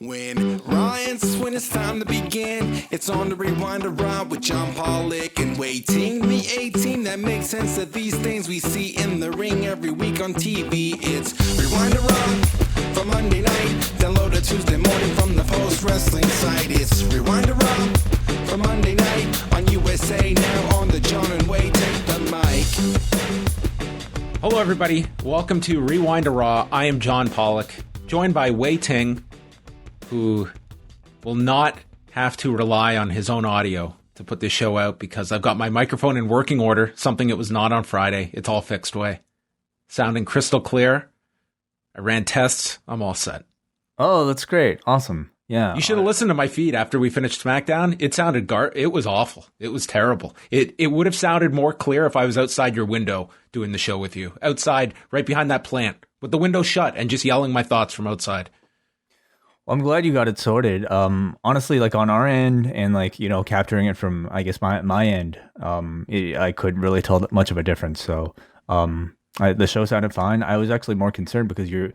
When Ryan's when it's time to begin, it's on the Rewind to Raw with John Pollock and Wai Ting. The 18 that makes sense of these things we see in the ring every week on TV. It's Rewind to Raw for Monday night. Download it Tuesday morning from the Post Wrestling site. It's Rewind to Raw for Monday night on USA Now on the John and Wai Take the mic. Hello everybody, welcome to Rewind to Raw. I am John Pollock, joined by Wai Ting, who will not have to rely on his own audio to put this show out because I've got my microphone in working order, something it was not on Friday. It's all fixed way. Sounding crystal clear. I ran tests. I'm all set. Oh, that's great. Awesome. Yeah. You should have listened to my feed after we finished SmackDown. It sounded it was awful. It was terrible. It would have sounded more clear if I was outside your window doing the show with you. Outside, right behind that plant, with the window shut and just yelling my thoughts from outside. Well, I'm glad you got it sorted. Honestly, like on our end and like, you know, capturing it from, I guess, my end, I couldn't really tell much of a difference. So the show sounded fine. I was actually more concerned because you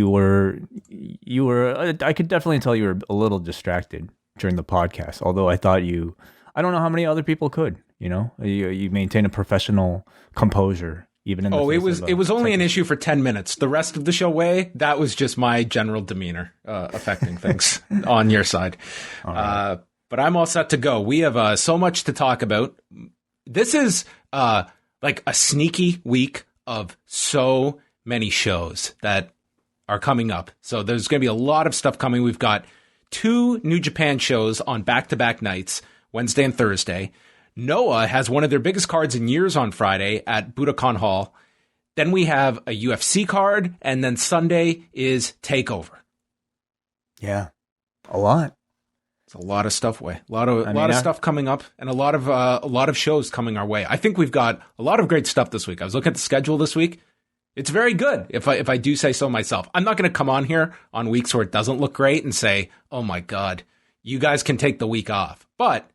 were I could definitely tell you were a little distracted during the podcast. Although I thought I don't know how many other people could, you know, you maintain a professional composure. Even in the it was only an issue for 10 minutes. The rest of the show, that was just my general demeanor affecting things on your side. Right. But I'm all set to go. We have so much to talk about. This is like a sneaky week of so many shows that are coming up. So there's going to be a lot of stuff coming. We've got 2 New Japan shows on back-to-back nights, Wednesday and Thursday. Noah has one of their biggest cards in years on Friday at Budokan Hall. Then we have a UFC card, and then Sunday is TakeOver. Yeah, a lot. It's a lot of stuff. A lot of stuff coming up, and a lot of shows coming our way. I think we've got a lot of great stuff this week. I was looking at the schedule this week. It's very good, if I do say so myself. I'm not going to come on here on weeks where it doesn't look great and say, "Oh my God, you guys can take the week off," but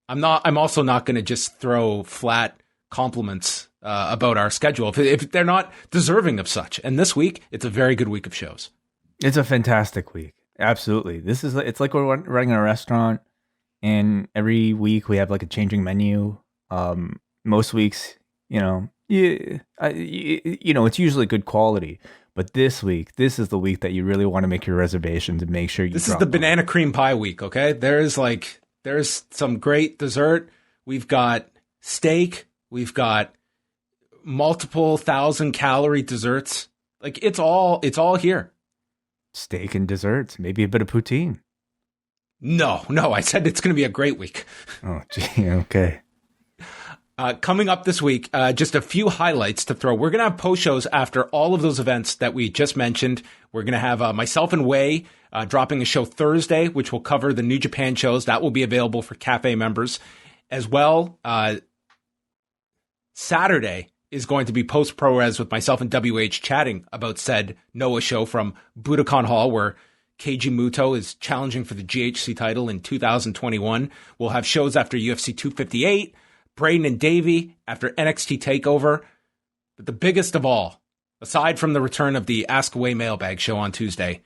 I'm also not going to just throw flat compliments about our schedule if they're not deserving of such. And this week, it's a very good week of shows. It's a fantastic week. Absolutely. It's like we're running a restaurant, and every week we have like a changing menu. Most weeks, it's usually good quality. But this week, this is the week that you really want to make your reservations and make sure you. This is the banana cream pie week. Okay, There's some great dessert. We've got steak. We've got multiple 1,000-calorie desserts. Like it's all here. Steak and desserts, maybe a bit of poutine. No. I said it's going to be a great week. Oh, gee, okay. Coming up this week, just a few highlights to throw. We're going to have post shows after all of those events that we just mentioned. We're going to have myself and Wai dropping a show Thursday, which will cover the New Japan shows. That will be available for Cafe members. As well, Saturday is going to be post ProRes with myself and WH chatting about said Noah show from Budokan Hall, where Keiji Muto is challenging for the GHC title in 2021. We'll have shows after UFC 258, Braden and Davey after NXT TakeOver. But the biggest of all, aside from the return of the Ask Away mailbag show on Tuesday,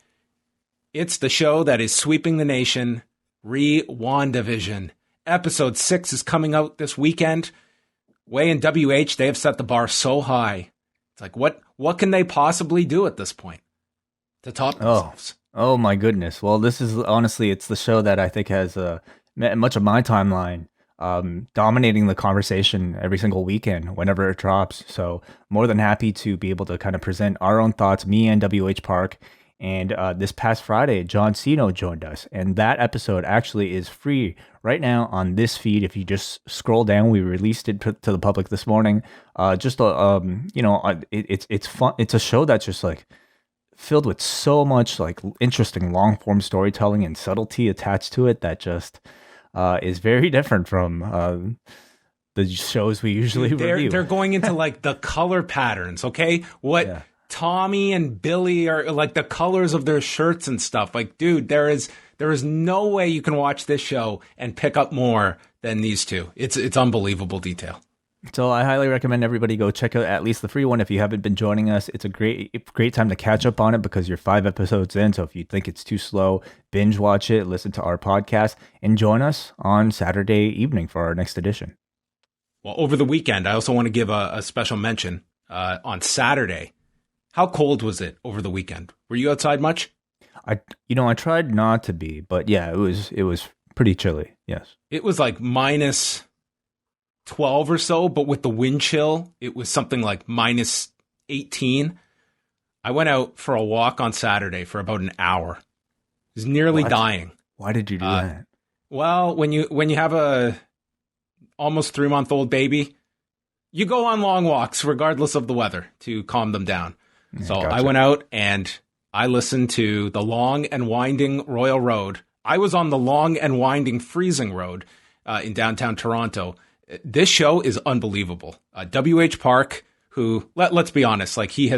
it's the show that is sweeping the nation, WandaVision. Episode 6 is coming out this weekend. Wai and WH, they have set the bar so high. It's like, what can they possibly do at this point to top themselves? Oh my goodness. Well, this is honestly, it's the show that I think has much of my timeline dominating the conversation every single weekend whenever it drops. So more than happy to be able to kind of present our own thoughts, me and WH Park. And this past Friday, John Cena joined us. And that episode actually is free right now on this feed. If you just scroll down, we released it to the public this morning. It's fun. It's a show that's just like filled with so much like interesting long form storytelling and subtlety attached to it that just is very different from the shows we usually review. They're going into like the color patterns. Okay. Yeah. Tommy and Billy are like the colors of their shirts and stuff. Like, dude, there is no way you can watch this show and pick up more than these two. It's unbelievable detail. So I highly recommend everybody go check out at least the free one if you haven't been joining us. It's a great time to catch up on it because you're 5 episodes in. So if you think it's too slow, binge watch it, listen to our podcast, and join us on Saturday evening for our next edition. Well, over the weekend, I also want to give a special mention on Saturday. How cold was it over the weekend? Were you outside much? I tried not to be, but yeah, it was pretty chilly. Yes. It was like minus 12 or so, but with the wind chill, it was something like minus 18. I went out for a walk on Saturday for about an hour. I was nearly dying. Why did you do that? Well, when you have a almost 3-month-old baby, you go on long walks regardless of the weather to calm them down. Yeah, so gotcha. I went out and I listened to the long and winding Royal Road. I was on the long and winding freezing road in downtown Toronto. This show is unbelievable. W.H. Park, who, let's be honest, like he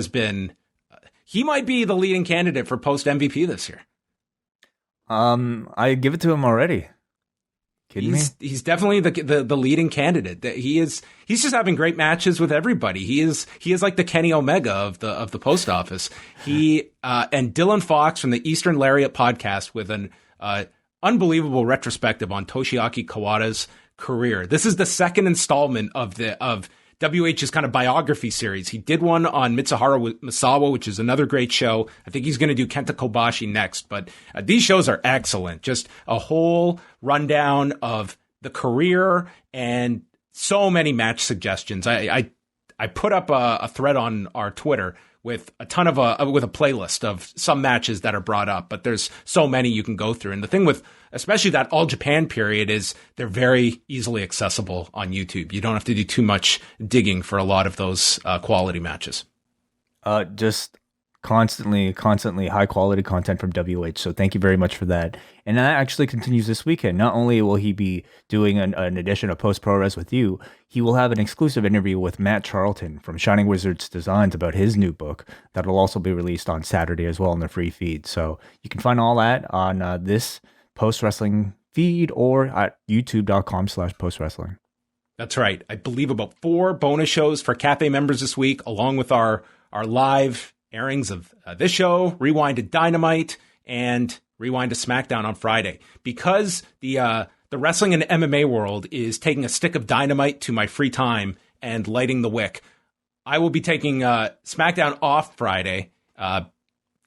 might be the leading candidate for post MVP this year. I give it to him already. Kidding me? He's definitely the leading candidate. He's just having great matches with everybody. He is like the Kenny Omega of the post office. He and Dylan Fox from the Eastern Lariat podcast with an unbelievable retrospective on Toshiaki Kawada's career. This is the second installment of WH's kind of biography series. He did one on Mitsuharu Misawa, which is another great show. I think he's going to do Kenta Kobashi next, but these shows are excellent. Just a whole rundown of the career and so many match suggestions. I put up a thread on our Twitter with a ton of with a playlist of some matches that are brought up, but there's so many you can go through. And the thing with especially that All Japan period is they're very easily accessible on YouTube. You don't have to do too much digging for a lot of those quality matches. Just constantly high quality content from WH. So thank you very much for that. And that actually continues this weekend. Not only will he be doing an edition of Post Pro Res with you, he will have an exclusive interview with Matt Charlton from Shining Wizards Designs about his new book that'll also be released on Saturday as well in the free feed. So you can find all that on this Post Wrestling feed or at youtube.com/postwrestling. That's right. I believe about 4 bonus shows for Cafe members this week, along with our live airings of this show, Rewind to Dynamite, and Rewind to SmackDown on Friday. Because the wrestling and MMA world is taking a stick of dynamite to my free time and lighting the wick, I will be taking SmackDown off Friday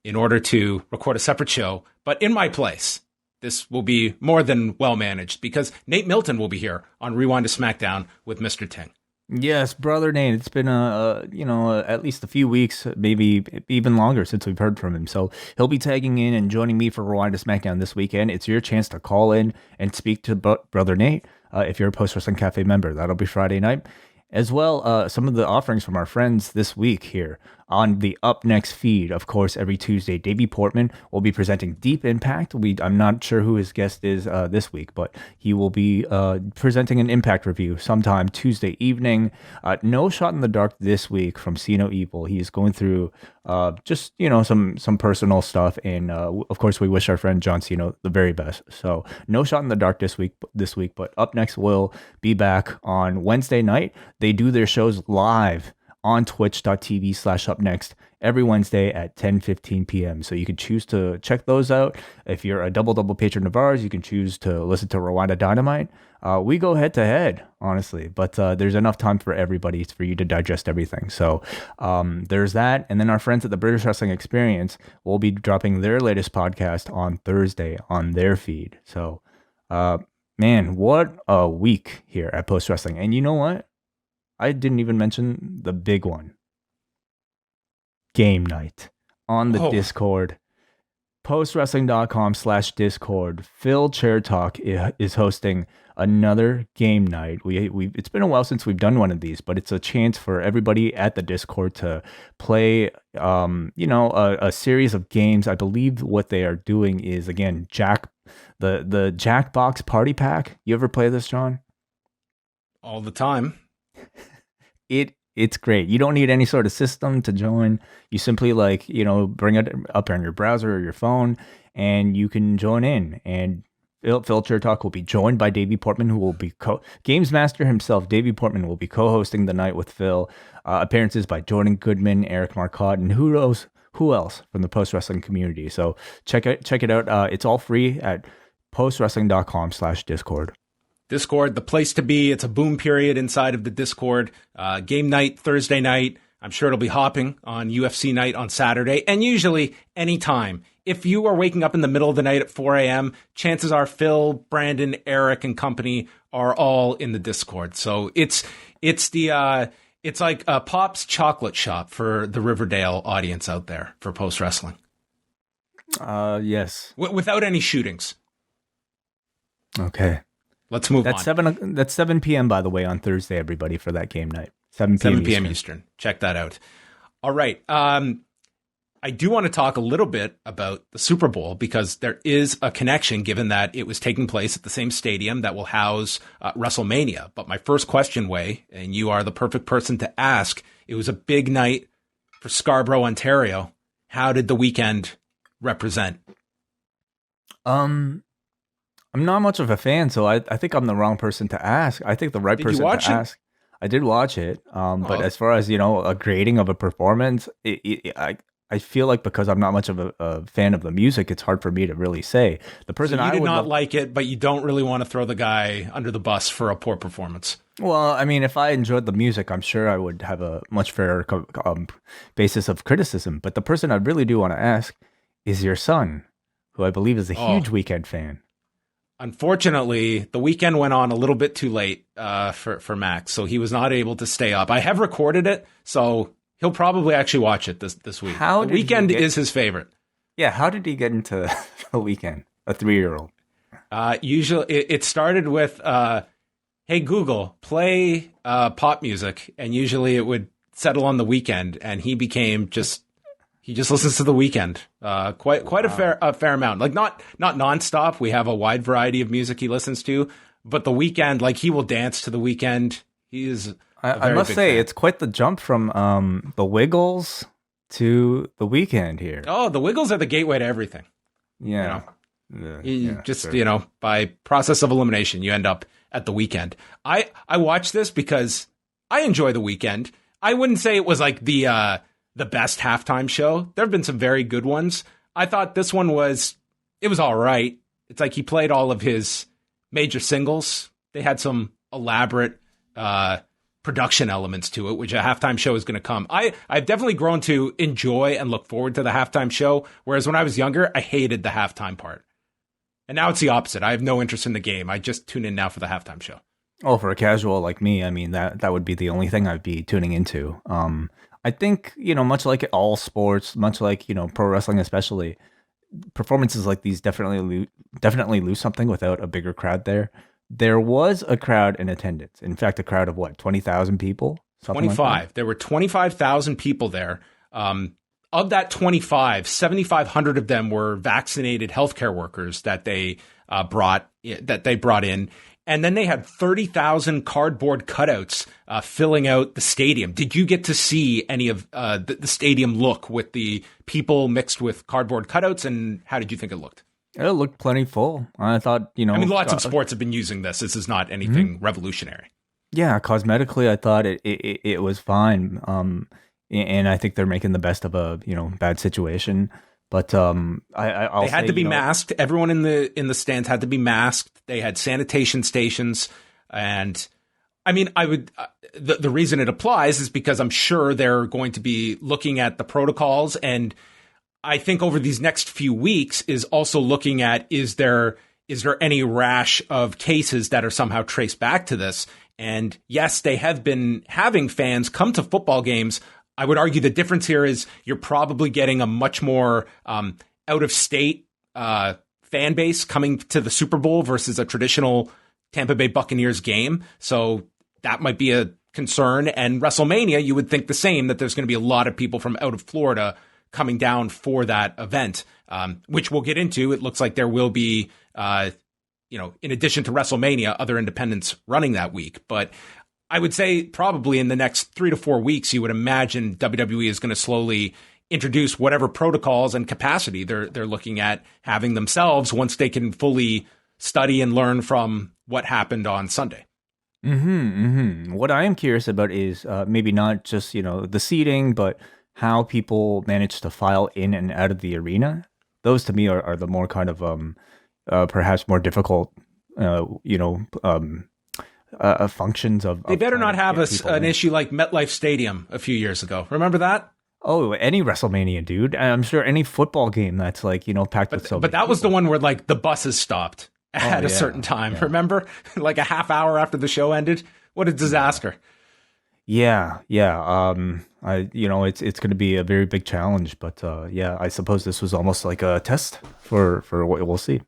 in order to record a separate show. But in my place, this will be more than well managed because Nate Milton will be here on Rewind to SmackDown with Mr. Ting. Yes, brother Nate. It's been at least a few weeks, maybe even longer since we've heard from him. So he'll be tagging in and joining me for Rewind to SmackDown this weekend. It's your chance to call in and speak to brother Nate if you're a Post Wrestling Cafe member. That'll be Friday night. As well, some of the offerings from our friends this week here on the Up Next feed. Of course, every Tuesday, Davey Portman will be presenting Deep Impact. I'm not sure who his guest is this week, but he will be presenting an Impact review sometime Tuesday evening. No Shot in the Dark this week from See No Evil. He's going through just some personal stuff, and of course, we wish our friend John Cena the very best. So no Shot in the Dark this week, but Up Next will be back on Wednesday night. They do their shows live on twitch.tv/upnext every Wednesday at 10:15 p.m. So you can choose to check those out. If you're a double patron of ours, you can choose to listen to Rwanda Dynamite. We go head to head, honestly, but there's enough time for everybody for you to digest everything. So there's that. And then our friends at the British Wrestling Experience will be dropping their latest podcast on Thursday on their feed. So, man, what a week here at Post Wrestling. And you know what? I didn't even mention the big one. Game night on the Discord. postwrestling.com/Discord. Phil Chair Talk is hosting another game night. It's been a while since we've done one of these, but it's a chance for everybody at the Discord to play a series of games. I believe what they are doing is, again, the Jackbox Party Pack. You ever play this, John? All the time. It's great. You don't need any sort of system to join. You simply bring it up on your browser or your phone, and you can join in. And Phil Chertok will be joined by Davey Portman, who will be Games Master himself. Davey Portman will be co-hosting the night with Phil. Appearances by Jordan Goodman, Eric Marcotte, and who knows who else from the post wrestling community. So check it out. It's all free at postwrestling.com/Discord. Discord, the place to be. It's a boom period inside of the Discord. Game night Thursday night. I'm sure it'll be hopping on UFC night on Saturday, and usually anytime. If you are waking up in the middle of the night at 4 a.m., chances are Phil, Brandon, Eric, and company are all in the Discord. So it's like a Pop's chocolate shop for the Riverdale audience out there for post wrestling. Yes. Without any shootings. Okay. Let's move on. That's 7 p.m. by the way on Thursday, everybody, for that game night. 7 p.m. Eastern. Check that out. All right. I do want to talk a little bit about the Super Bowl because there is a connection given that it was taking place at the same stadium that will house WrestleMania. But my first question, Wai, and you are the perfect person to ask, it was a big night for Scarborough, Ontario. How did the weekend represent? I'm not much of a fan, so I think I'm the wrong person to ask. I think the right person to ask. I did watch it, but as far as, a grading of a performance, I feel like because I'm not much of a fan of the music, it's hard for me to really say. The person so you did not like it, but you don't really want to throw the guy under the bus for a poor performance. Well, I mean, if I enjoyed the music, I'm sure I would have a much fairer basis of criticism. But the person I really do want to ask is your son, who I believe is a huge weekend fan. Unfortunately, the weekend went on a little bit too late for Max, so he was not able to stay up. I have recorded it, so he'll probably actually watch it this week. The weekend is his favorite. Yeah, how did he get into the weekend? A 3-year-old. Usually, it started with, "Hey Google, play pop music," and usually it would settle on the weekend, and he became he just listens to the weekend. Quite a fair amount. Like not nonstop. We have a wide variety of music he listens to, but the weekend, like he will dance to the weekend. He is. I must say, it's quite the jump from the Wiggles to the weekend here. Oh, the Wiggles are the gateway to everything. Yeah. By process of elimination, you end up at the weekend. I watched this because I enjoy the weekend. I wouldn't say it was like the best halftime show. There have been some very good ones. I thought this one was all right. It's like he played all of his major singles. They had some elaborate production elements to it, which a halftime show is going to come. I've definitely grown to enjoy and look forward to the halftime show, whereas when I was younger, I hated the halftime part. And now it's the opposite. I have no interest in the game. I just tune in now for the halftime show. Oh, for a casual like me, I mean, that would be the only thing I'd be tuning into. I think, much like all sports, much like, pro wrestling especially, performances like these definitely lose something without a bigger crowd there. There was a crowd in attendance. In fact, a crowd of 20,000 people? 25. Like there were 25,000 people there. Of that 25, 7,500 of them were vaccinated healthcare workers that they brought in. And then they had 30,000 cardboard cutouts filling out the stadium. Did you get to see any of the stadium look with the people mixed with cardboard cutouts? And how did you think it looked? It looked plenty full. I thought, lots of sports have been using this. This is not anything revolutionary. Yeah, cosmetically, I thought it was fine. And I think they're making the best of a, bad situation. But they had to be masked. Everyone in the stands had to be masked. They had sanitation stations, and I mean, the reason it applies is because I'm sure they're going to be looking at the protocols, and I think over these next few weeks is also looking at is there any rash of cases that are somehow traced back to this? And yes, they have been having fans come to football games. I would argue the difference here is you're probably getting a much more out-of-state fan base coming to the Super Bowl versus a traditional Tampa Bay Buccaneers game. So that might be a concern. And WrestleMania, you would think the same, that there's going to be a lot of people from out of Florida coming down for that event, which we'll get into. It looks like there will be, in addition to WrestleMania, other independents running that week. But I would say probably in the next 3 to 4 weeks, you would imagine WWE is going to slowly introduce whatever protocols and capacity they're looking at having themselves once they can fully study and learn from what happened on Sunday. What I am curious about is maybe not just, the seating, but how people manage to file in and out of the arena. Those to me are the more kind of perhaps more difficult, functions of. They better not have an issue like MetLife Stadium a few years ago. Remember that? Oh, any WrestleMania, dude. I'm sure any football game that's like, packed with so many But that was the one where like the buses stopped at a certain time. Yeah. Remember? Like a half hour after the show ended. What a disaster. Yeah. It's going to be a very big challenge, but I suppose this was almost like a test for what we'll see.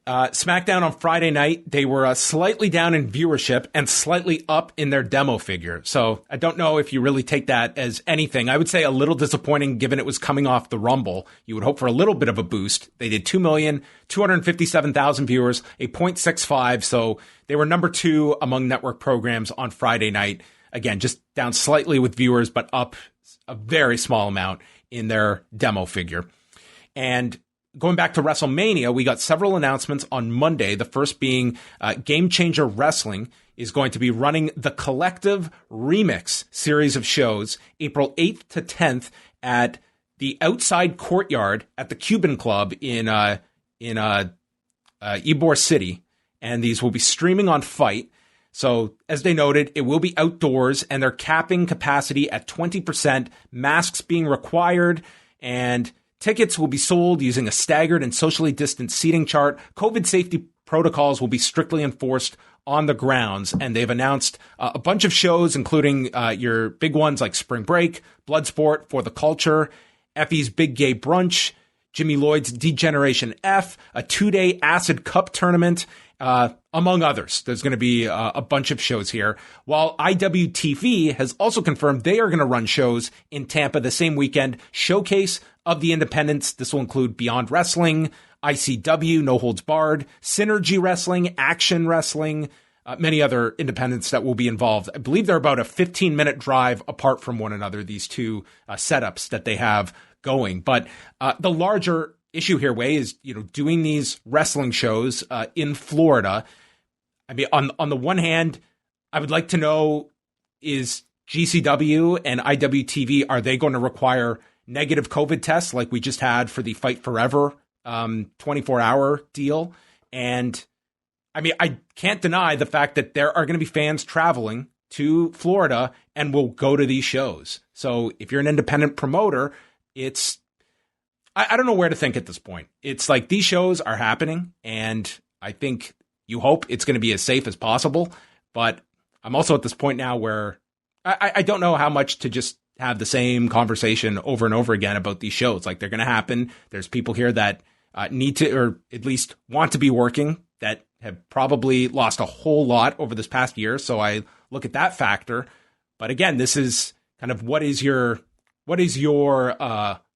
SmackDown on Friday night, they were slightly down in viewership and slightly up in their demo figure. So I don't know if you really take that as anything. I would say a little disappointing given it was coming off the Rumble. You would hope for a little bit of a boost. They did 2,257,000 viewers, a 0.65. So they were number 2 among network programs on Friday night. Again, just down slightly with viewers, but up a very small amount in their demo figure. And going back to WrestleMania, we got several announcements on Monday. The first being Game Changer Wrestling is going to be running the Collective Remix series of shows April 8th to 10th at the outside courtyard at the Cuban Club in Ybor City. And these will be streaming on Fight. So as they noted, it will be outdoors and they're capping capacity at 20%, masks being required, and tickets will be sold using a staggered and socially distanced seating chart. COVID safety protocols will be strictly enforced on the grounds. And they've announced a bunch of shows, including your big ones like Spring Break, Bloodsport, For the Culture, Effie's Big Gay Brunch, Jimmy Lloyd's Degeneration F, a 2-day Acid Cup tournament, among others. There's going to be a bunch of shows here. While IWTV has also confirmed they are going to run shows in Tampa the same weekend. Showcase of the Independents. This will include Beyond Wrestling, ICW, No Holds Barred, Synergy Wrestling, Action Wrestling, many other independents that will be involved. I believe they're about a 15-minute drive apart from one another, these two setups that they have going. But the larger issue here, Wai, is doing these wrestling shows in Florida. I mean, on the one hand, I would like to know, is GCW and IWTV, are they going to require negative COVID tests like we just had for the Fight Forever 24-hour deal? And I mean, I can't deny the fact that there are going to be fans traveling to Florida and will go to these shows. So if you're an independent promoter, I don't know where to think at this point. It's like these shows are happening, and I think you hope it's going to be as safe as possible. But I'm also at this point now where I don't know how much to just have the same conversation over and over again about these shows. Like, they're going to happen. There's people here that need to, or at least want to be working, that have probably lost a whole lot over this past year. So I look at that factor. But again, this is kind of what is your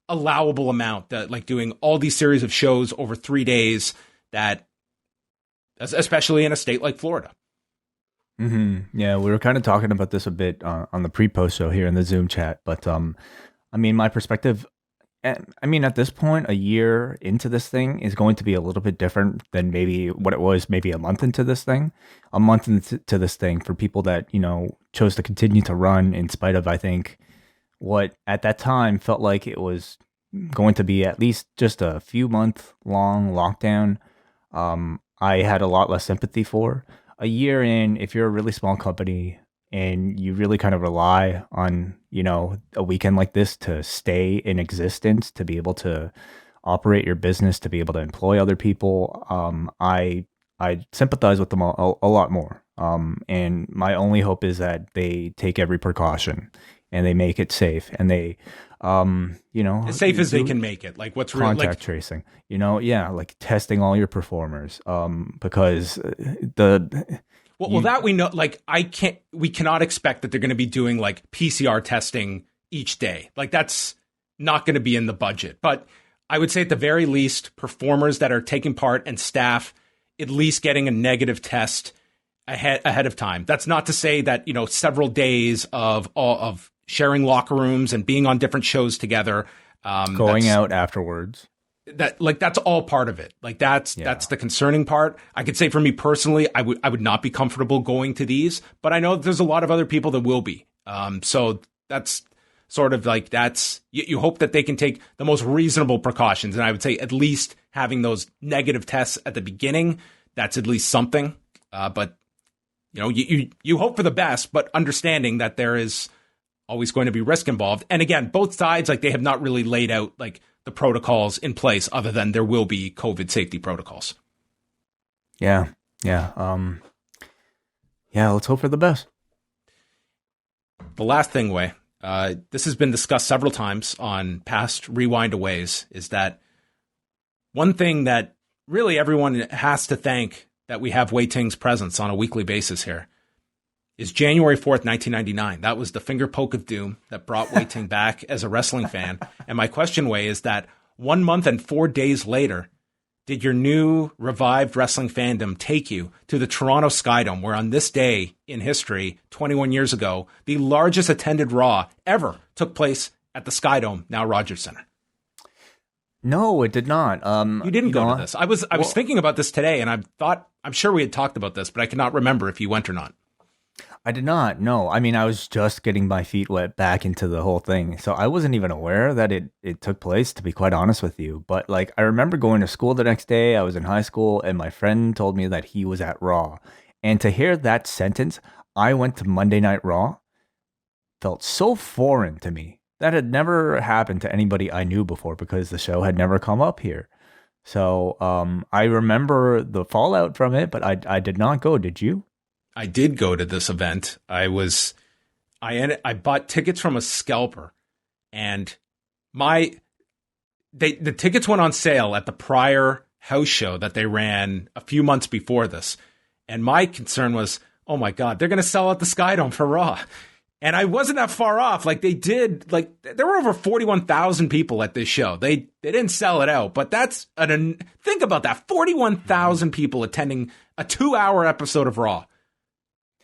allowable amount, that like doing all these series of shows over 3 days, that especially in a state like Florida. Yeah, we were kind of talking about this a bit on the pre-post show here in the Zoom chat, but I mean, my perspective, I mean, at this point, a year into this thing is going to be a little bit different than maybe what it was maybe a month into this thing. A month into this thing for people that, chose to continue to run in spite of, I think, what at that time felt like it was going to be at least just a few month long lockdown. I had a lot less sympathy for. A year in, if you're a really small company and you really kind of rely on, a weekend like this to stay in existence, to be able to operate your business, to be able to employ other people, I sympathize with them a lot more. And my only hope is that they take every precaution and they make it safe, and they, as safe as they can make it. Like, what's real, contact tracing, like testing all your performers, because that we know, like, we cannot expect that they're going to be doing like PCR testing each day. Like, that's not going to be in the budget. But I would say at the very least, performers that are taking part and staff at least getting a negative test ahead of time. That's not to say that, several days of sharing locker rooms and being on different shows together, going out afterwards. that's all part of it. Like that's the concerning part. I could say for me personally, I would not be comfortable going to these, but I know there's a lot of other people that will be. So that's sort of like you hope that they can take the most reasonable precautions. And I would say at least having those negative tests at the beginning, that's at least something. But you hope for the best, but understanding that there is always going to be risk involved. And again, both sides, like they have not really laid out like the protocols in place other than there will be COVID safety protocols. Yeah. Let's hope for the best. The last thing, Wai, this has been discussed several times on past Rewind-aways, is that one thing that really everyone has to thank that we have Wai Ting's presence on a weekly basis here is January 4th, 1999. That was the finger poke of doom that brought Wai Ting back as a wrestling fan. And my question, Wai, is that 1 month and 4 days later, did your new revived wrestling fandom take you to the Toronto Skydome, where on this day in history, 21 years ago, the largest attended Raw ever took place at the Skydome, now Rogers Center? No, it did not. You didn't go to this. I was thinking about this today, and I'm sure we had talked about this, but I cannot remember if you went or not. I did not. No, I mean, I was just getting my feet wet back into the whole thing. So I wasn't even aware that it took place, to be quite honest with you. But like, I remember going to school the next day. I was in high school and my friend told me that he was at Raw. And to hear that sentence, I went to Monday Night Raw, felt so foreign to me. That had never happened to anybody I knew before because the show had never come up here. So I remember the fallout from it, but I did not go. Did you? I did go to this event. I bought tickets from a scalper, and the tickets went on sale at the prior house show that they ran a few months before this. And my concern was, oh my God, they're going to sell out the Skydome for Raw. And I wasn't that far off. Like they did, like there were over 41,000 people at this show. They didn't sell it out, but think about that. 41,000 people attending a 2-hour episode of Raw.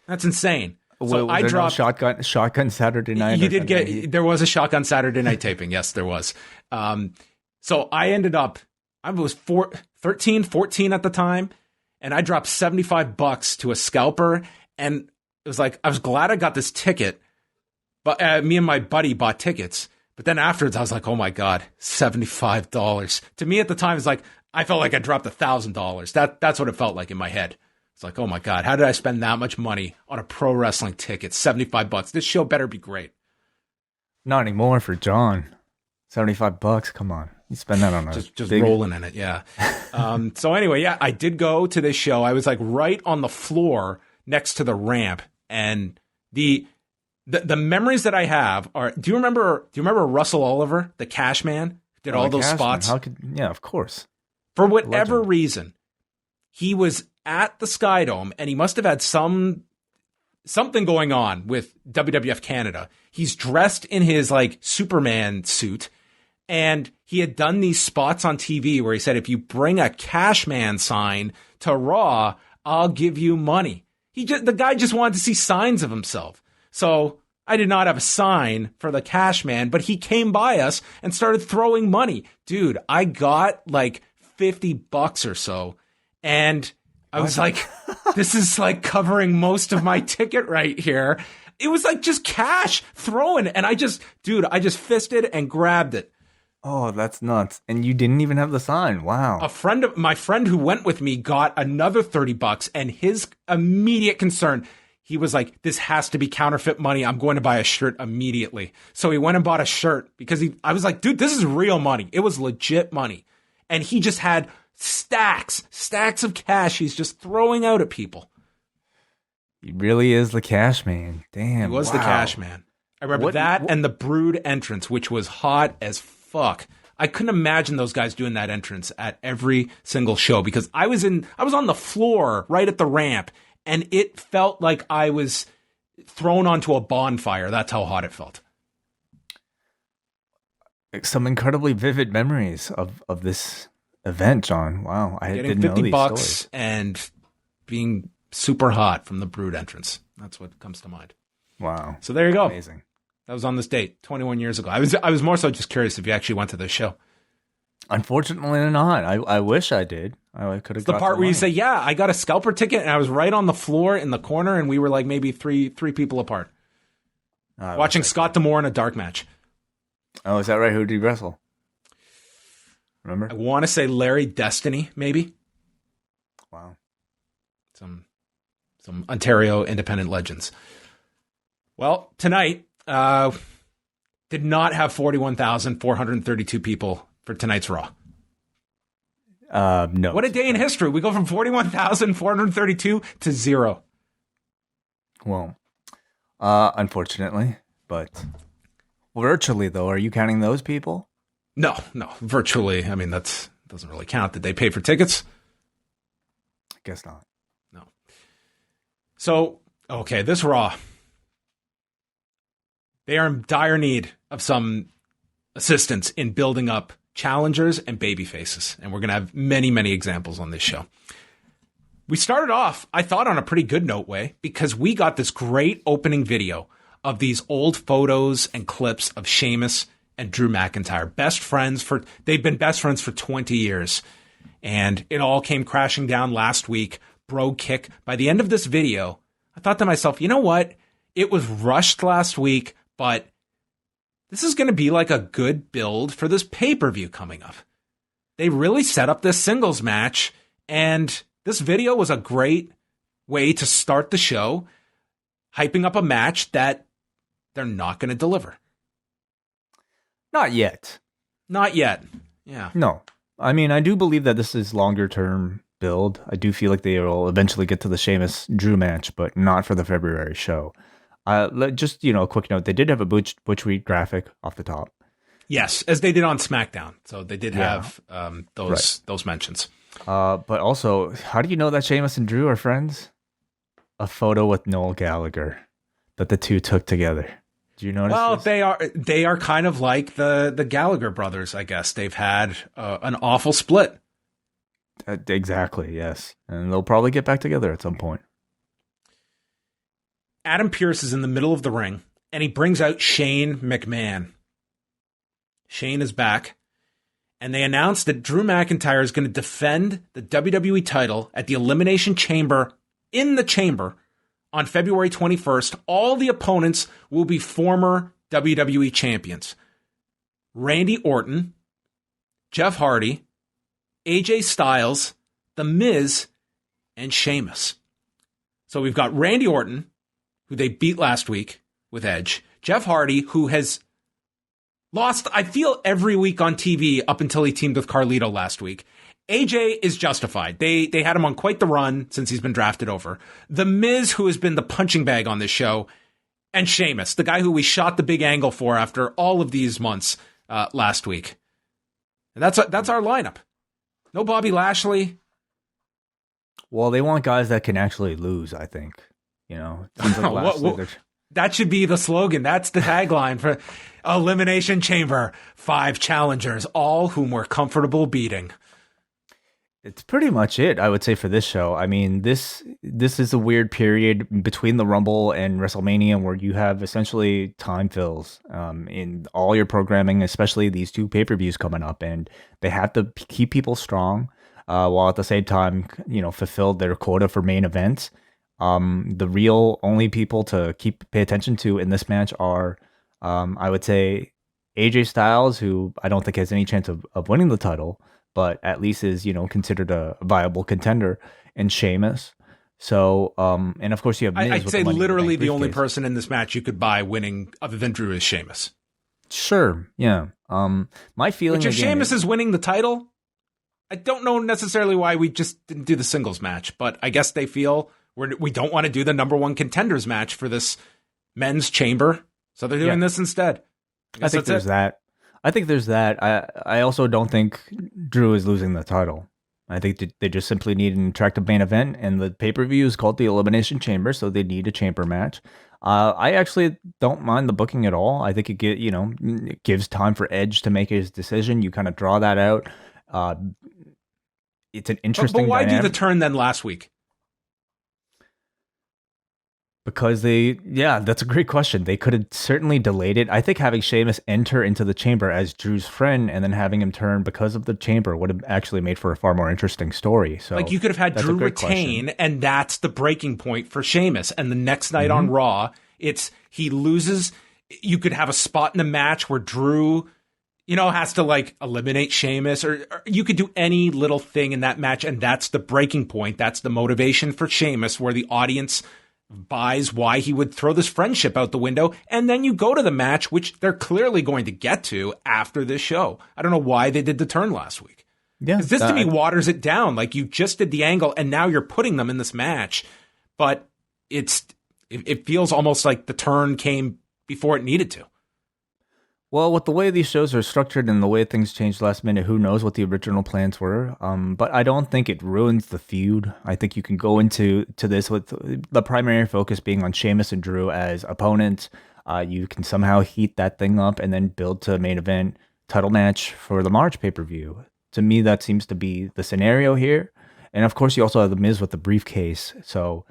That's insane. So I dropped shotgun Saturday night. You did there was a shotgun Saturday night taping. Yes, there was. So I ended up, I was 14 at the time, and I dropped $75 to a scalper. And it was like, I was glad I got this ticket, but me and my buddy bought tickets. But then afterwards, I was like, oh my God, $75. To me at the time, it's like, I felt like I dropped $1,000. That's what it felt like in my head. It's like, oh my God, how did I spend that much money on a pro wrestling ticket? $75. This show better be great. Not anymore for John. $75. Come on. You spend that on just rolling in it. Yeah. So anyway, yeah, I did go to this show. I was like right on the floor next to the ramp. And the memories that I have are, do you remember Russell Oliver, the Cash Man? Did all those spots? Yeah, of course. For whatever reason, he was at the Skydome, and he must have had something going on with WWF Canada. He's dressed in his like Superman suit, and he had done these spots on TV where he said, if you bring a Cashman sign to Raw, I'll give you money. The guy just wanted to see signs of himself. So I did not have a sign for the Cashman, but he came by us and started throwing money. Dude, I got like $50 or so, and I was like, this is like covering most of my ticket right here. It was like just cash throwing. And I just fisted and grabbed it. Oh, that's nuts. And you didn't even have the sign. Wow. My friend who went with me got another $30, and his immediate concern, he was like, this has to be counterfeit money. I'm going to buy a shirt immediately. So he went and bought a shirt because I was like, dude, this is real money. It was legit money. And he just had stacks of cash he's just throwing out at people. He really is the Cash Man. Damn. He was the Cash Man. I remember that and the Brood entrance, which was hot as fuck. I couldn't imagine those guys doing that entrance at every single show because I was on the floor right at the ramp, and it felt like I was thrown onto a bonfire. That's how hot it felt. Some incredibly vivid memories of this event, John. Wow. I didn't know these stories. And being super hot from the Brood entrance. That's what comes to mind. Wow. So there you go. Amazing. That was on this date 21 years ago. I was more so just curious if you actually went to this show. Unfortunately not. I wish I did. I could have The got part some where you money. say, yeah, I got a scalper ticket and I was right on the floor in the corner and we were like maybe three people apart. I Watching wish I Scott D'Amore in a dark match. could. Oh, is that right? Who did he wrestle? Remember? I want to say Larry Destiny, maybe. Wow. Some Ontario independent legends. Well, tonight did not have 41,432 people for tonight's Raw. No. What a day in history. We go from 41,432 to 0. Well, unfortunately, but virtually though, are you counting those people? No, virtually. I mean, that doesn't really count. Did they pay for tickets? I guess not. No. So, okay, this Raw. They are in dire need of some assistance in building up challengers and baby faces. And we're going to have many, many examples on this show. We started off, I thought, on a pretty good note way, because we got this great opening video of these old photos and clips of Sheamus and Drew McIntyre. They've been best friends for 20 years. And it all came crashing down last week. Bro kick. By the end of this video, I thought to myself, you know what? It was rushed last week, but this is going to be like a good build for this pay-per-view coming up. They really set up this singles match, and this video was a great way to start the show, hyping up a match that they're not going to deliver. Not yet. Not yet. Yeah. No. I mean, I do believe that this is longer term build. I do feel like they will eventually get to the Sheamus Drew match, but not for the February show. Just, a quick note. They did have a Butch Reed graphic off the top. Yes, as they did on SmackDown. So they did have those mentions. But also, how do you know that Sheamus and Drew are friends? A photo with Noel Gallagher that the two took together. Do you notice? Well, this? they are kind of like the Gallagher brothers, I guess. They've had an awful split. Exactly, yes. And they'll probably get back together at some point. Adam Pearce is in the middle of the ring, and he brings out Shane McMahon. Shane is back, and they announced that Drew McIntyre is going to defend the WWE title at the Elimination Chamber in the Chamber on February 21st. All the opponents will be former WWE champions. Randy Orton, Jeff Hardy, AJ Styles, The Miz, and Sheamus. So we've got Randy Orton, who they beat last week with Edge. Jeff Hardy, who has lost, I feel, every week on TV up until he teamed with Carlito last week. AJ is justified. They had him on quite the run since he's been drafted over. The Miz, who has been the punching bag on this show, and Sheamus, the guy who we shot the big angle for after all of these months last week. And that's our lineup. No Bobby Lashley. Well, they want guys that can actually lose, I think. Seems like Lashley, that should be the slogan. That's the tagline for Elimination Chamber. 5 challengers, all whom we're comfortable beating. It's pretty much it, I would say, for this show. I mean, this is a weird period between the Rumble and WrestleMania where you have essentially time fills in all your programming, especially these 2 pay-per-views coming up, and they have to keep people strong while at the same time, fulfill their quota for main events. The real only people to pay attention to in this match are, I would say, AJ Styles, who I don't think has any chance of winning the title, but at least is, considered a viable contender, and Sheamus. So, and of course you have Miz. I'd say literally the only person in this match you could buy winning other than Drew is Sheamus. Sure, yeah. My feeling Which if Sheamus is winning the title, I don't know necessarily why we just didn't do the singles match, but I guess they feel we don't want to do the number 1 contenders match for this men's chamber, so they're doing this instead. I think there's that. I think there's that. I also don't think Drew is losing the title. I think they just simply need an attractive main event, and the pay-per-view is called the Elimination Chamber, so they need a chamber match. I actually don't mind the booking at all. I think it gives time for Edge to make his decision. You kind of draw that out. It's an interesting. But why dynamic. do the turn then last week? Because that's a great question. They could have certainly delayed it. I think having Sheamus enter into the chamber as Drew's friend and then having him turn because of the chamber would have actually made for a far more interesting story. So, like, you could have had Drew retain, and that's the breaking point for Sheamus. And the next night on Raw, he loses. You could have a spot in the match where Drew, has to like eliminate Sheamus, or you could do any little thing in that match, and that's the breaking point. That's the motivation for Sheamus, where the audience buys why he would throw this friendship out the window, and then you go to the match, which they're clearly going to get to after this show. I don't know why they did the turn last week. Yeah, because this to me waters it down. Like, you just did the angle, and now you're putting them in this match, but it feels almost like the turn came before it needed to. Well, with the way these shows are structured and the way things changed last minute, who knows what the original plans were. But I don't think it ruins the feud. I think you can go into this with the primary focus being on Sheamus and Drew as opponents. You can somehow heat that thing up and then build to a main event title match for the March pay-per-view. To me, that seems to be the scenario here. And of course, you also have The Miz with the briefcase. So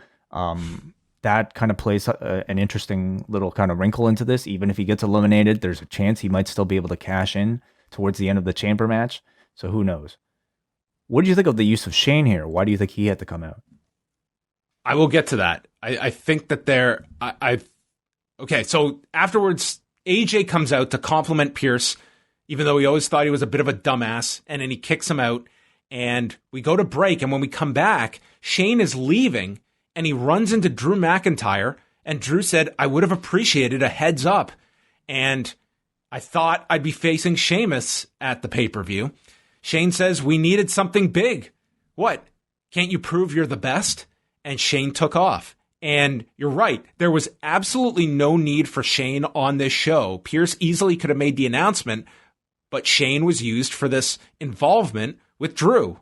that kind of plays an interesting little kind of wrinkle into this. Even if he gets eliminated, there's a chance he might still be able to cash in towards the end of the chamber match. So who knows? What do you think of the use of Shane here? Why do you think he had to come out? I will get to that. I think that okay, so afterwards, AJ comes out to compliment Pierce, even though he always thought he was a bit of a dumbass, and then he kicks him out, and we go to break, and when we come back, Shane is leaving, and he runs into Drew McIntyre, and Drew said, I would have appreciated a heads up. And I thought I'd be facing Sheamus at the pay-per-view. Shane says, we needed something big. What? Can't you prove you're the best? And Shane took off. And you're right. There was absolutely no need for Shane on this show. Pierce easily could have made the announcement, but Shane was used for this involvement with Drew.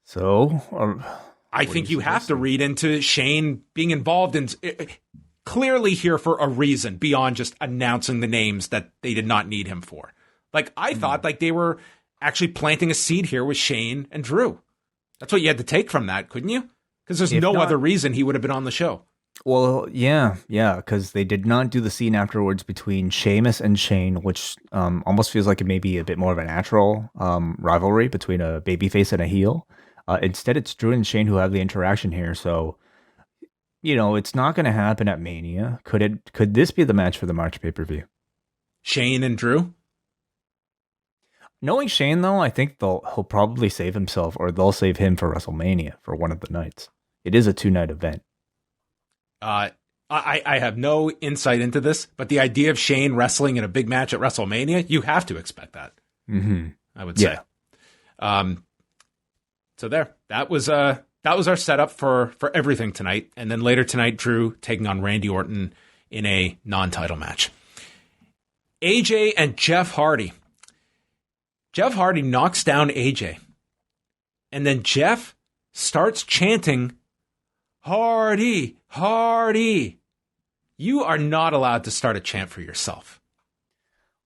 So, I think you have to read into Shane being involved in clearly here for a reason beyond just announcing the names that they did not need him for. Like, I thought like they were actually planting a seed here with Shane and Drew. That's what you had to take from that, couldn't you? Because there's no other reason he would have been on the show. Well, yeah, because they did not do the scene afterwards between Sheamus and Shane, which almost feels like it may be a bit more of a natural rivalry between a babyface and a heel. Instead, it's Drew and Shane who have the interaction here. So, it's not going to happen at Mania. Could this be the match for the March pay-per-view? Shane and Drew? Knowing Shane, though, I think he'll probably save himself, or they'll save him for WrestleMania for one of the nights. It is a 2-night event. I have no insight into this, but the idea of Shane wrestling in a big match at WrestleMania, you have to expect that. Mm-hmm. I would say. So that was our setup for everything tonight. And then later tonight, Drew taking on Randy Orton in a non-title match. AJ and Jeff Hardy. Jeff Hardy knocks down AJ. And then Jeff starts chanting, Hardy, Hardy. You are not allowed to start a chant for yourself.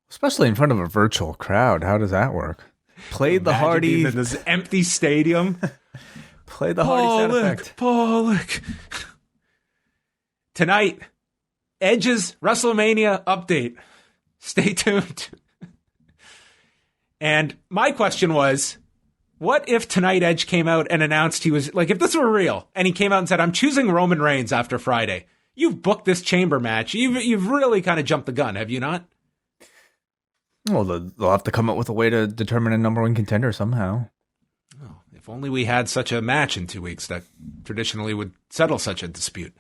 Especially in front of a virtual crowd. How does that work? Play the Hardy in this empty stadium. Play the Hardy sound effect. Pollock. Tonight, Edge's WrestleMania update. Stay tuned. And my question was, what if tonight Edge came out and announced he was, like, if this were real, and he came out and said, I'm choosing Roman Reigns after Friday. You've booked this chamber match. You've really kind of jumped the gun, have you not? Well, they'll have to come up with a way to determine a number one contender somehow. Oh, if only we had such a match in 2 weeks that traditionally would settle such a dispute.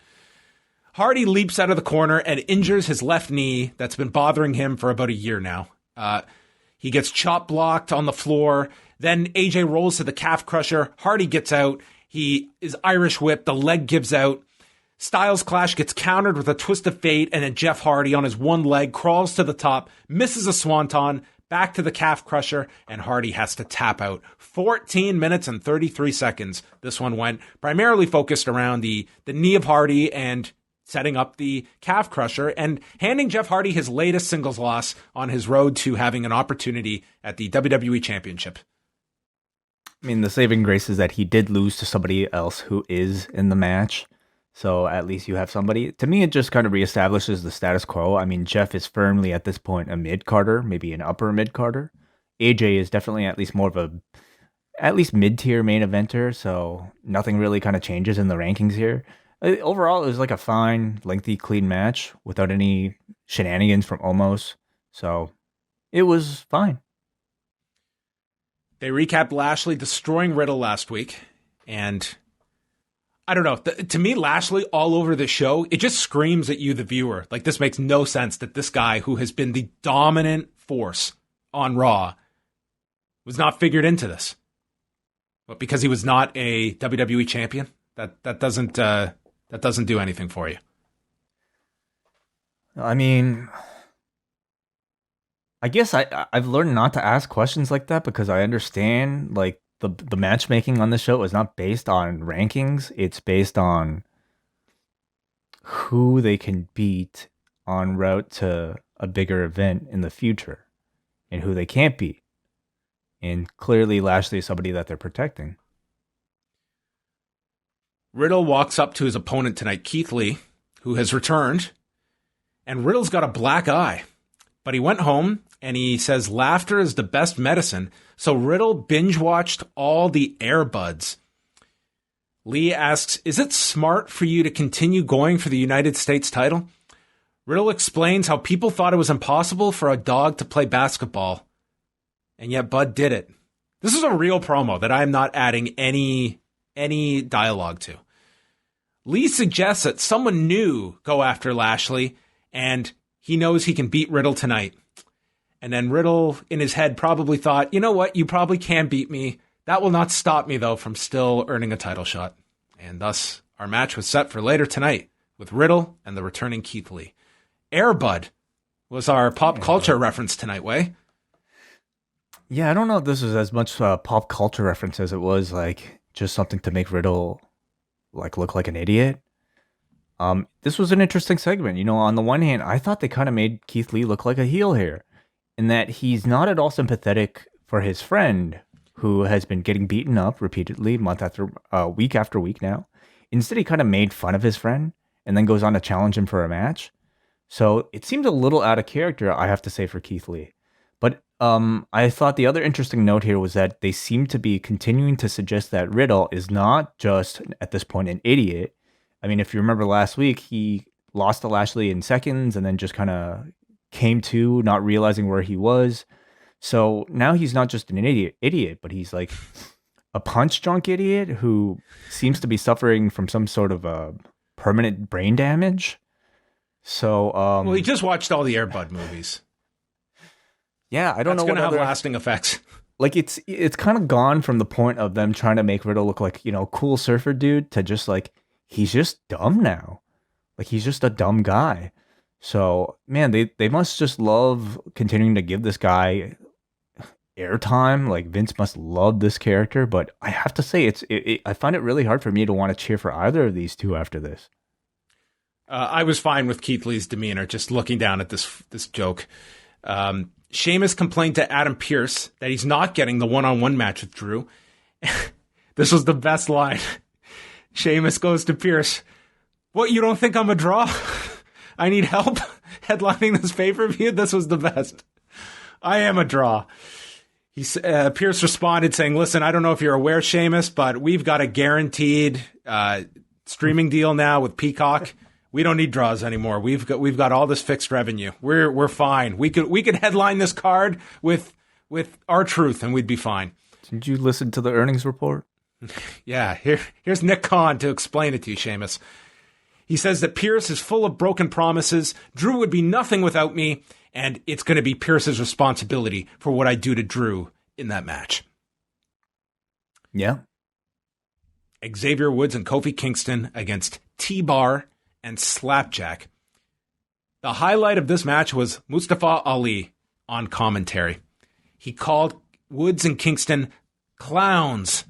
Hardy leaps out of the corner and injures his left knee that's been bothering him for about a year now. He gets chop blocked on the floor. Then AJ rolls to the calf crusher. Hardy gets out. He is Irish whipped. The leg gives out. Styles Clash gets countered with a twist of fate, and then Jeff Hardy on his one leg crawls to the top, misses a swanton, back to the calf crusher, and Hardy has to tap out. 14 minutes and 33 seconds. This one went primarily focused around the knee of Hardy and setting up the calf crusher and handing Jeff Hardy his latest singles loss on his road to having an opportunity at the WWE Championship. I mean, the saving grace is that he did lose to somebody else who is in the match. So at least you have somebody. To me, it just kind of reestablishes the status quo. I mean, Jeff is firmly at this point a mid-carder, maybe an upper mid-carder. AJ is definitely at least more of a at least mid-tier main eventer, so nothing really kind of changes in the rankings here. Overall, it was like a fine, lengthy, clean match without any shenanigans from Omos. So it was fine. They recapped Lashley destroying Riddle last week, and I don't know. To me, Lashley all over the show, it just screams at you, the viewer. Like, this makes no sense that this guy who has been the dominant force on Raw was not figured into this. But because he was not a WWE champion, that doesn't do anything for you. I mean, I guess I've learned not to ask questions like that because I understand like the matchmaking on the show is not based on rankings. It's based on who they can beat en route to a bigger event in the future and who they can't beat. And clearly Lashley is somebody that they're protecting. Riddle walks up to his opponent tonight, Keith Lee, who has returned, and Riddle's got a black eye. But he went home, and he says laughter is the best medicine, so Riddle binge-watched all the Air Buds. Lee asks, is it smart for you to continue going for the United States title? Riddle explains how people thought it was impossible for a dog to play basketball, and yet Bud did it. This is a real promo that I am not adding any dialogue to. Lee suggests that someone new go after Lashley, and he knows he can beat Riddle tonight. And then Riddle, in his head, probably thought, you know what, you probably can beat me. That will not stop me, though, from still earning a title shot. And thus, our match was set for later tonight with Riddle and the returning Keith Lee. Air Bud was our pop culture reference tonight, Way. Yeah, I don't know if this is as much pop culture reference as it was like just something to make Riddle like look like an idiot. This was an interesting segment. You know, on the one hand, I thought they kind of made Keith Lee look like a heel here, in that he's not at all sympathetic for his friend who has been getting beaten up repeatedly week after week now. Instead, he kind of made fun of his friend and then goes on to challenge him for a match. So it seemed a little out of character, I have to say, for Keith Lee. But I thought the other interesting note here was that they seem to be continuing to suggest that Riddle is not just, at this point, an idiot. I mean, if you remember last week, he lost to Lashley in seconds and then just kind of came to, not realizing where he was. So now he's not just an idiot, but he's like a punch-drunk idiot who seems to be suffering from some sort of permanent brain damage. So, well, he just watched all the Air Bud movies. Yeah, I don't know what have lasting effects. Like it's kind of gone from the point of them trying to make Riddle look like, you know, cool surfer dude to just like he's just dumb now. Like he's just a dumb guy. So, man, they must just love continuing to give this guy airtime. Like Vince must love this character, but I have to say I find it really hard for me to want to cheer for either of these two after this. I was fine with Keith Lee's demeanor, just looking down at this joke. Sheamus complained to Adam Pearce that he's not getting the one-on-one match with Drew. This was the best line. Sheamus goes to Pearce, "What, you don't think I'm a draw? I need help headlining this pay-per-view?" This was the best. "I am a draw." Pearce responded saying, "Listen, I don't know if you're aware, Sheamus, but we've got a guaranteed streaming deal now with Peacock. We don't need draws anymore. We've got all this fixed revenue. We're fine. We could headline this card with R-Truth and we'd be fine." Did you listen to the earnings report? Yeah, here's Nick Khan to explain it to you, Sheamus. He says that Pearce is full of broken promises. Drew would be nothing without me, and it's going to be Pearce's responsibility for what I do to Drew in that match. Yeah. Xavier Woods and Kofi Kingston against T-Bar and Slapjack. The highlight of this match was Mustafa Ali on commentary. He called Woods and Kingston clowns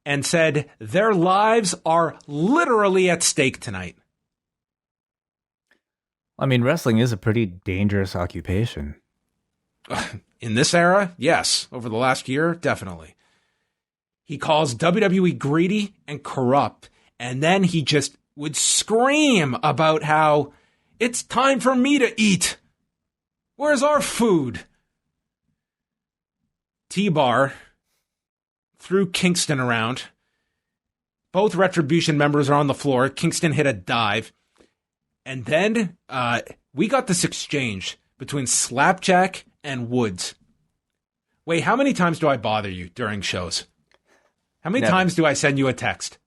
and said their lives are literally at stake tonight. I mean, wrestling is a pretty dangerous occupation. In this era, yes. Over the last year, definitely. He calls WWE greedy and corrupt, and then he just would scream about how it's time for me to eat. Where's our food? T-Bar threw Kingston around. Both Retribution members are on the floor. Kingston hit a dive. And then we got this exchange between Slapjack and Woods. Wait, how many times do I bother you during shows? How many times do I send you a text?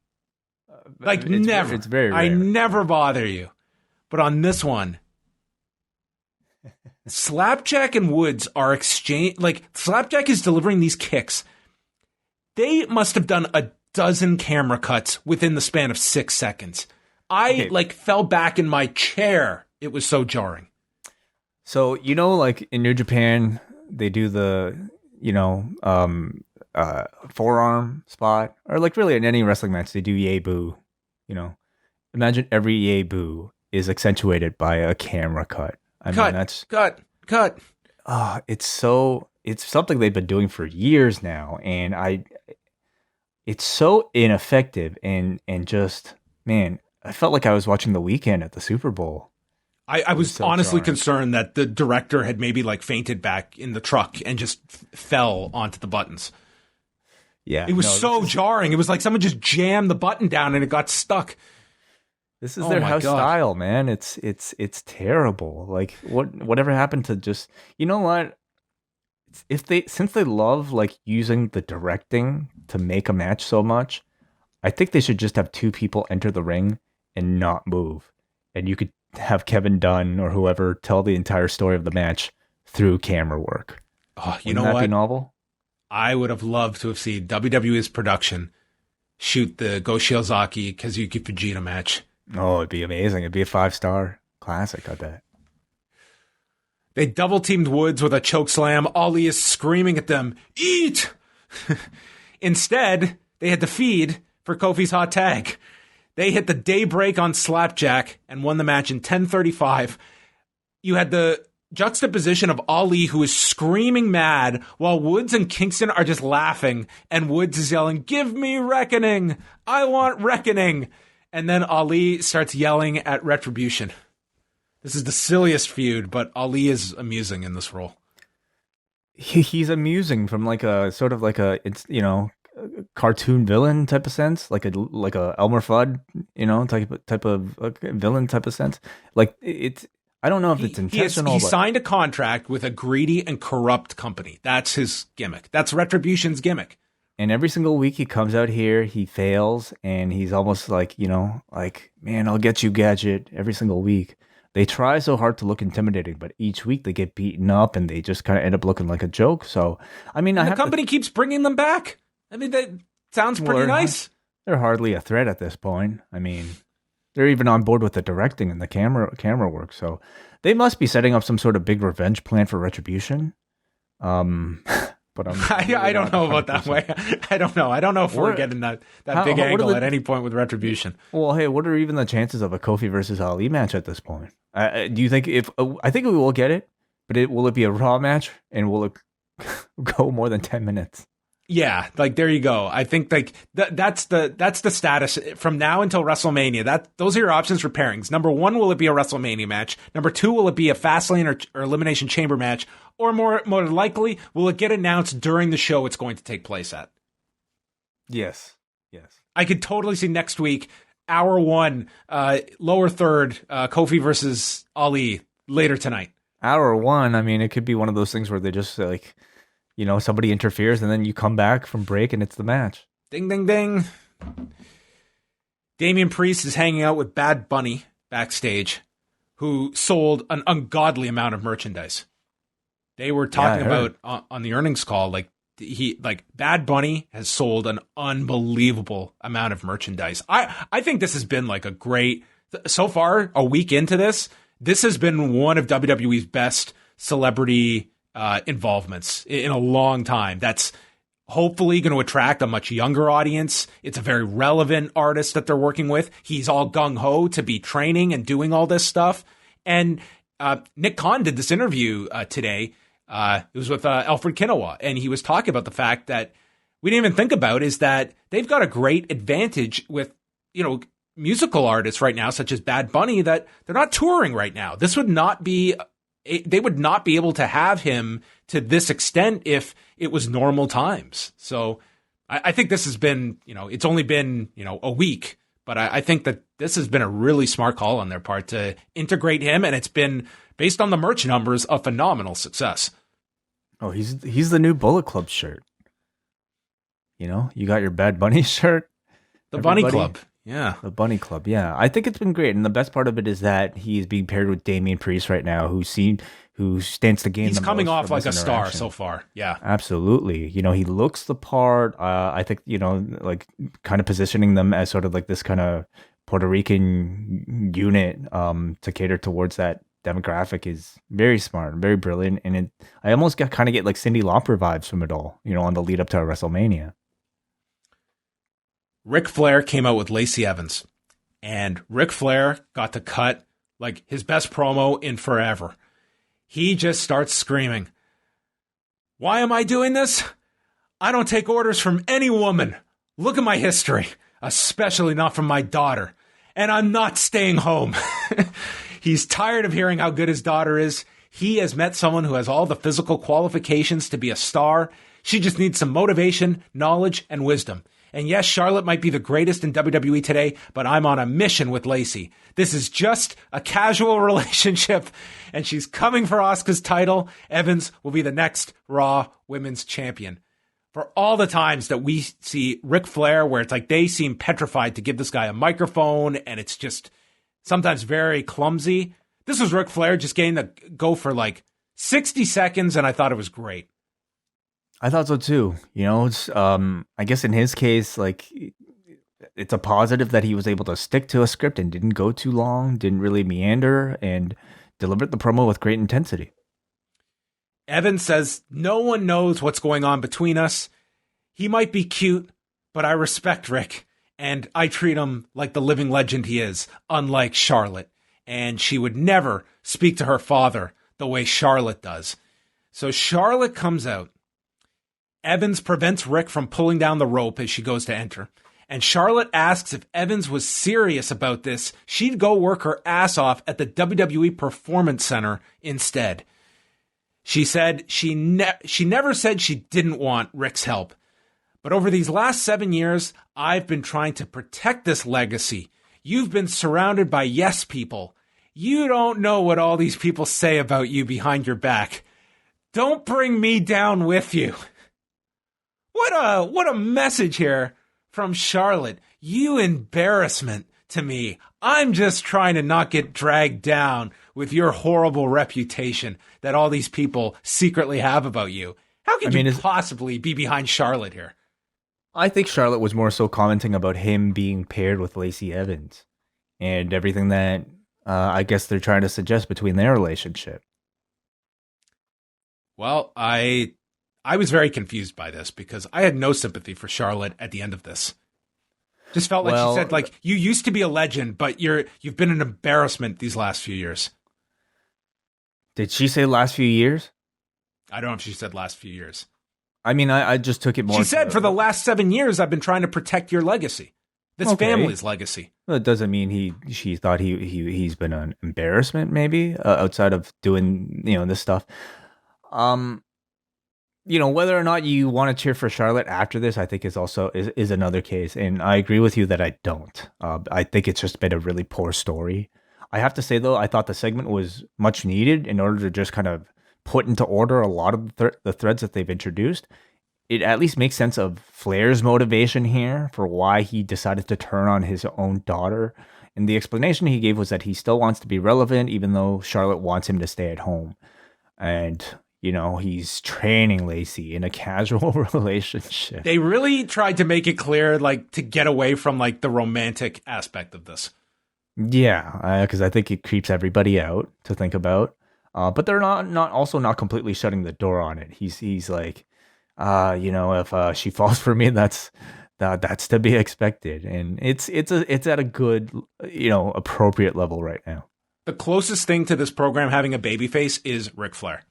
Never. It's very rare. I never bother you. But on this one, Slapjack and Woods are Slapjack is delivering these kicks. They must have done a dozen camera cuts within the span of 6 seconds. I fell back in my chair. It was so jarring. So, in New Japan, they do the, forearm spot, or really in any wrestling match, they do yay boo. Imagine every yay boo is accentuated by a camera cut. Cut. It's something they've been doing for years now, and it's so ineffective and just, man, I felt like I was watching The Weeknd at the Super Bowl. I was so honestly concerned that the director had maybe fainted back in the truck and just fell onto the buttons. Yeah. It was jarring. It was like someone just jammed the button down and it got stuck. This is their house style, man. It's terrible. Whatever happened to just, you know what? Since they love using the directing to make a match so much, I think they should just have two people enter the ring and not move. And you could have Kevin Dunn or whoever tell the entire story of the match through camera work. Oh, Wouldn't that be novel? I would have loved to have seen WWE's production shoot the Go Shiozaki Kazuki Fujita match. Oh, it'd be amazing. It'd be a 5-star classic, I bet. They double-teamed Woods with a chokeslam. Ali is screaming at them, "Eat!" Instead, they had to feed for Kofi's hot tag. They hit the daybreak on Slapjack and won the match in 10:35. You had the juxtaposition of Ali, who is screaming mad, while Woods and Kingston are just laughing, and Woods is yelling, "Give me reckoning! I want reckoning!" And then Ali starts yelling at Retribution. This is the silliest feud, but Ali is amusing in this role. He's amusing from cartoon villain type of sense, like a Elmer Fudd, type of villain type of sense. I don't know if it's intentional. He signed a contract with a greedy and corrupt company. That's his gimmick. That's Retribution's gimmick. And every single week he comes out here, he fails, and he's almost man, I'll get you, Gadget, every single week. They try so hard to look intimidating, but each week they get beaten up and they just kind of end up looking like a joke. So, the company keeps bringing them back. That sounds pretty nice. They're hardly a threat at this point. They're even on board with the directing and the camera work. So they must be setting up some sort of big revenge plan for Retribution. But I don't know about that way. I don't know. I don't know if we're getting that big angle at any point with Retribution. Well, hey, what are even the chances of a Kofi versus Ali match at this point? Do you think I think we will get it, but will it be a Raw match, and will it go more than 10 minutes? Yeah, there you go. I think that's the status from now until WrestleMania. Those are your options for pairings. Number 1, will it be a WrestleMania match? Number 2, will it be a Fastlane or Elimination Chamber match? Or more likely, will it get announced during the show it's going to take place at? Yes. I could totally see next week, hour 1, lower third, Kofi versus Ali later tonight. Hour 1, it could be one of those things where they just somebody interferes and then you come back from break and it's the match. Ding, ding, ding. Damian Priest is hanging out with Bad Bunny backstage, who sold an ungodly amount of merchandise. They were talking about on the earnings call, Bad Bunny has sold an unbelievable amount of merchandise. I think this has been a great, so far, a week into this has been one of WWE's best celebrity involvements in a long time. That's hopefully going to attract a much younger audience. It's a very relevant artist that they're working with. He's all gung-ho to be training and doing all this stuff. And Nick Khan did this interview today. It was with Alfred Kinawa, and he was talking about the fact that we didn't even think about is that they've got a great advantage with, musical artists right now, such as Bad Bunny, that they're not touring right now. This would not be, they would not be able to have him to this extent if it was normal times. So I think this has been, it's only been, a week, but I think that this has been a really smart call on their part to integrate him. And it's been, based on the merch numbers, a phenomenal success. Oh, he's the new Bullet Club shirt. You got your Bad Bunny shirt. The Bunny Club. Yeah. The Bunny Club. Yeah. I think it's been great. And the best part of it is that he's being paired with Damian Priest right now, who stands to gain. He's the coming most off from like a this star interaction. so far. Yeah. Absolutely. He looks the part. I think, like kind of positioning them as sort of like this kind of Puerto Rican unit to cater towards that demographic is very smart, very brilliant. And I almost get like Cyndi Lauper vibes from it all, on the lead up to WrestleMania. Ric Flair came out with Lacey Evans, and Ric Flair got to cut like his best promo in forever. He just starts screaming, "Why am I doing this? I don't take orders from any woman. Look at my history, especially not from my daughter. And I'm not staying home." He's tired of hearing how good his daughter is. He has met someone who has all the physical qualifications to be a star. She just needs some motivation, knowledge, and wisdom. And yes, Charlotte might be the greatest in WWE today, but I'm on a mission with Lacey. This is just a casual relationship, and she's coming for Asuka's title. Evans will be the next Raw Women's Champion. For all the times that we see Ric Flair, where it's like they seem petrified to give this guy a microphone, and it's just sometimes very clumsy. This was Ric Flair just getting to go for like 60 seconds, and I thought it was great. I thought so too. It's I guess in his case, like it's a positive that he was able to stick to a script and didn't go too long, didn't really meander, and delivered the promo with great intensity. Evans says, "No one knows what's going on between us. He might be cute, but I respect Rick, and I treat him like the living legend he is, unlike Charlotte. And she would never speak to her father the way Charlotte does." So Charlotte comes out. Evans prevents Rick from pulling down the rope as she goes to enter. And Charlotte asks if Evans was serious about this, she'd go work her ass off at the WWE Performance Center instead. She said she never said she didn't want Rick's help. But over these last 7 years, I've been trying to protect this legacy. You've been surrounded by yes people. You don't know what all these people say about you behind your back. Don't bring me down with you. What a message here from Charlotte. You embarrassment to me. I'm just trying to not get dragged down with your horrible reputation that all these people secretly have about you. How could you possibly be behind Charlotte here? I think Charlotte was more so commenting about him being paired with Lacey Evans and everything that I guess they're trying to suggest between their relationship. Well, I was very confused by this because I had no sympathy for Charlotte at the end of this. Just felt like she said, like, you used to be a legend, but you've been an embarrassment these last few years. Did she say last few years? I don't know if she said last few years. I mean, I just took it more. She said, for the last 7 years, I've been trying to protect your legacy. This family's legacy. Well, it doesn't mean she thought he's been an embarrassment, maybe, outside of doing, this stuff. Whether or not you want to cheer for Charlotte after this, I think is another case. And I agree with you that I don't. I think it's just been a really poor story. I have to say, though, I thought the segment was much needed in order to just kind of put into order a lot of the threads that they've introduced. It at least makes sense of Flair's motivation here for why he decided to turn on his own daughter. And the explanation he gave was that he still wants to be relevant, even though Charlotte wants him to stay at home. And he's training Lacey in a casual relationship. They really tried to make it clear, like, to get away from, like, the romantic aspect of this. Yeah, because I think it creeps everybody out to think about. But they're not completely shutting the door on it. He's like, if she falls for me, that's to be expected, and it's at a good, appropriate level right now. The closest thing to this program having a babyface is Ric Flair.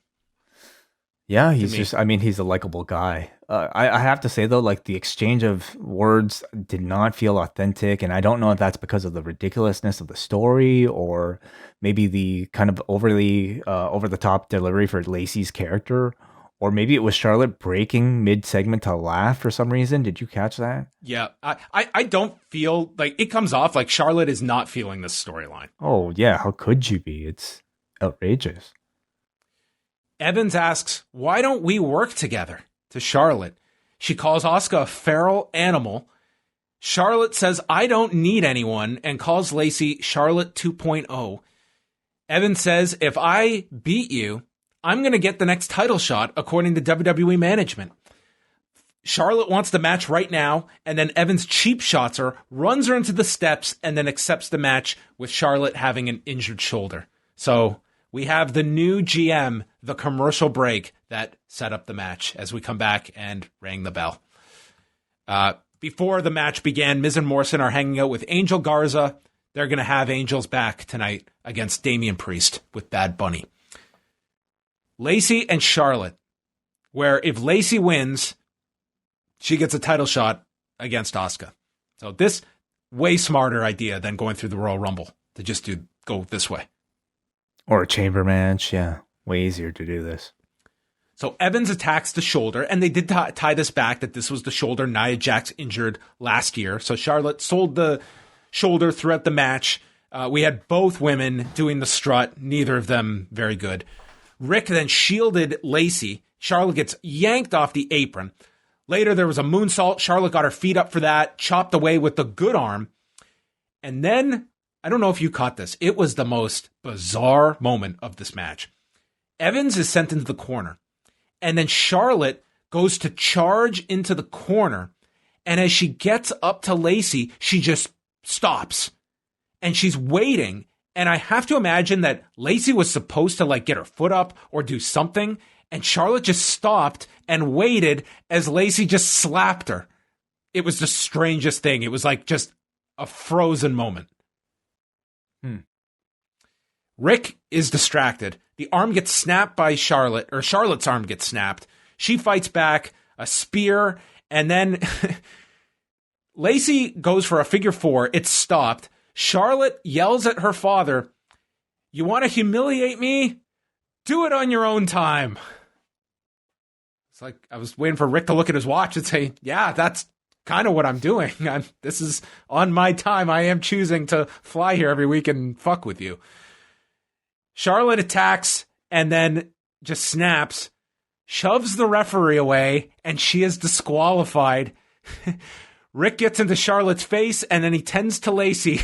Yeah, he's a likable guy. I have to say though, like the exchange of words did not feel authentic, and I don't know if that's because of the ridiculousness of the story or maybe the kind of overly over the top delivery for Lacey's character, or maybe it was Charlotte breaking mid segment to laugh for some reason. Did you catch that? Yeah, I don't feel like it comes off like Charlotte is not feeling this storyline. Oh yeah, how could you be? It's outrageous. Evans asks, "Why don't we work together?" to Charlotte. She calls Asuka a feral animal. Charlotte says, "I don't need anyone," and calls Lacey Charlotte 2.0. Evans says, "If I beat you, I'm going to get the next title shot, according to WWE management." Charlotte wants the match right now, and then Evans cheap shots her, runs her into the steps, and then accepts the match with Charlotte having an injured shoulder. So we have the new GM, the commercial break that set up the match as we come back and rang the bell. Before the match began, Miz and Morrison are hanging out with Angel Garza. They're going to have Angel's back tonight against Damian Priest with Bad Bunny. Lacey and Charlotte, where if Lacey wins, she gets a title shot against Asuka. So this, way smarter idea than going through the Royal Rumble to just go this way. Or a chamber match, yeah. Way easier to do this. So Evans attacks the shoulder, and they did tie this back that this was the shoulder Nia Jax injured last year. So Charlotte sold the shoulder throughout the match. We had both women doing the strut, neither of them very good. Rick then shielded Lacey. Charlotte gets yanked off the apron. Later, there was a moonsault. Charlotte got her feet up for that, chopped away with the good arm. And then, I don't know if you caught this, it was the most bizarre moment of this match. Evans is sent into the corner, and then Charlotte goes to charge into the corner, and as she gets up to Lacey, she just stops, and she's waiting, and I have to imagine that Lacey was supposed to like get her foot up or do something, and Charlotte just stopped and waited as Lacey just slapped her. It was the strangest thing. It was like just a frozen moment. Rick is distracted. The arm gets snapped by Charlotte, or Charlotte's arm gets snapped. She fights back, a spear, and then Lacey goes for a figure four. It's stopped. Charlotte yells at her father, "You want to humiliate me? Do it on your own time." It's like I was waiting for Rick to look at his watch and say, "Yeah, that's kind of what I'm doing. This is on my time. I am choosing to fly here every week and fuck with you." Charlotte attacks and then just snaps, shoves the referee away, and she is disqualified. Rick gets into Charlotte's face, and then he tends to Lacey,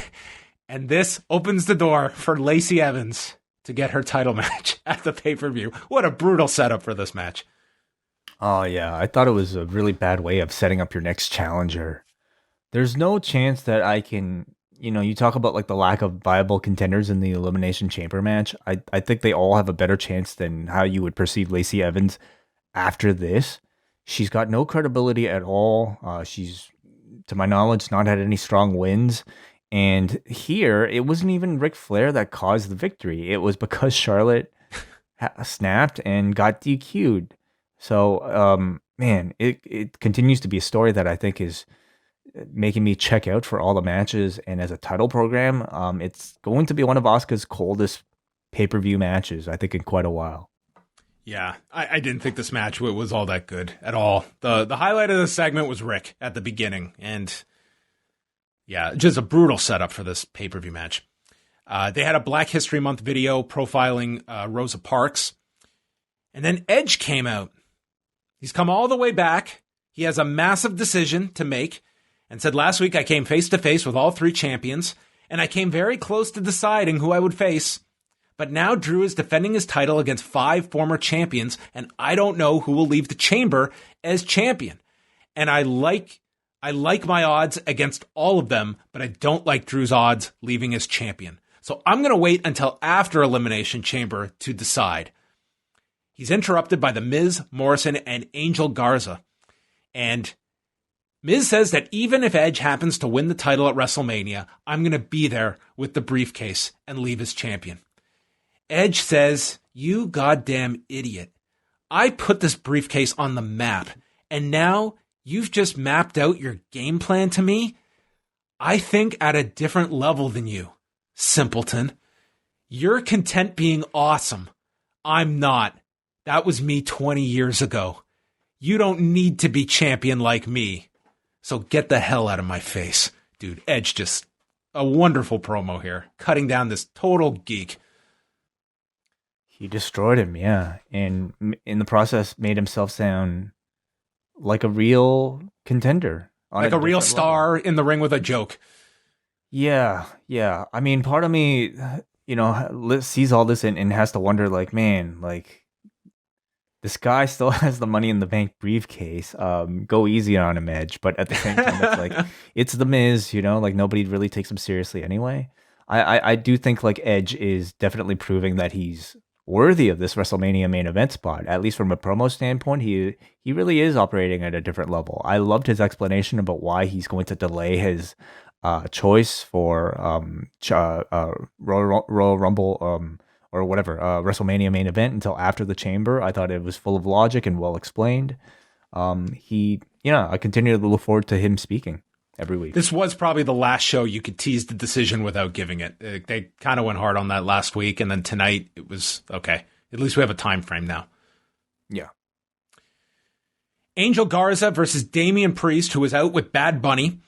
and this opens the door for Lacey Evans to get her title match at the pay-per-view. What a brutal setup for this match. Oh, yeah. I thought it was a really bad way of setting up your next challenger. There's no chance that I can... you talk about like the lack of viable contenders in the Elimination Chamber match. I think they all have a better chance than how you would perceive Lacey Evans after this. She's got no credibility at all. She's, to my knowledge, not had any strong wins. And here, it wasn't even Ric Flair that caused the victory. It was because Charlotte snapped and got DQ'd. So, man, it continues to be a story that I think is making me check out for all the matches. And as a title program, it's going to be one of Asuka's coldest pay-per-view matches, I think, in quite a while. Yeah, I didn't think this match was all that good at all. The highlight of the segment was Rick at the beginning. And yeah, just a brutal setup for this pay-per-view match. They had a Black History Month video profiling Rosa Parks. And then Edge came out. He's come all the way back. He has a massive decision to make and said, "Last week I came face-to-face with all three champions, and I came very close to deciding who I would face. But now Drew is defending his title against 5 former champions, and I don't know who will leave the chamber as champion. And I like my odds against all of them, but I don't like Drew's odds leaving as champion. So I'm going to wait until after Elimination Chamber to decide." He's interrupted by The Miz, Morrison, and Angel Garza. And Miz says that even if Edge happens to win the title at WrestleMania, I'm going to be there with the briefcase and leave as champion. Edge says, "You goddamn idiot. I put this briefcase on the map, and now you've just mapped out your game plan to me? I think at a different level than you, simpleton. You're content being awesome. I'm not. That was me 20 years ago. You don't need to be champion like me. So get the hell out of my face. Dude, Edge just a wonderful promo here, cutting down this total geek. He destroyed him, yeah. And in the process made himself sound like a real contender. Like a real star level. In the ring with a joke. Yeah. I mean, part of me, sees all this and has to wonder, like, man, like, this guy still has the Money in the Bank briefcase. Go easy on him, Edge. But at the same time, it's like, it's The Miz, like, nobody really takes him seriously anyway. I do think, like, Edge is definitely proving that he's worthy of this WrestleMania main event spot. At least from a promo standpoint, he really is operating at a different level. I loved his explanation about why he's going to delay his choice for Royal Rumble or whatever WrestleMania main event until after the Chamber. I thought it was full of logic and well explained. I continue to look forward to him speaking every week. This was probably the last show you could tease the decision without giving it. They kind of went hard on that last week, and then tonight it was okay. At least we have a time frame now. Yeah. Angel Garza versus Damian Priest, who was out with Bad Bunny.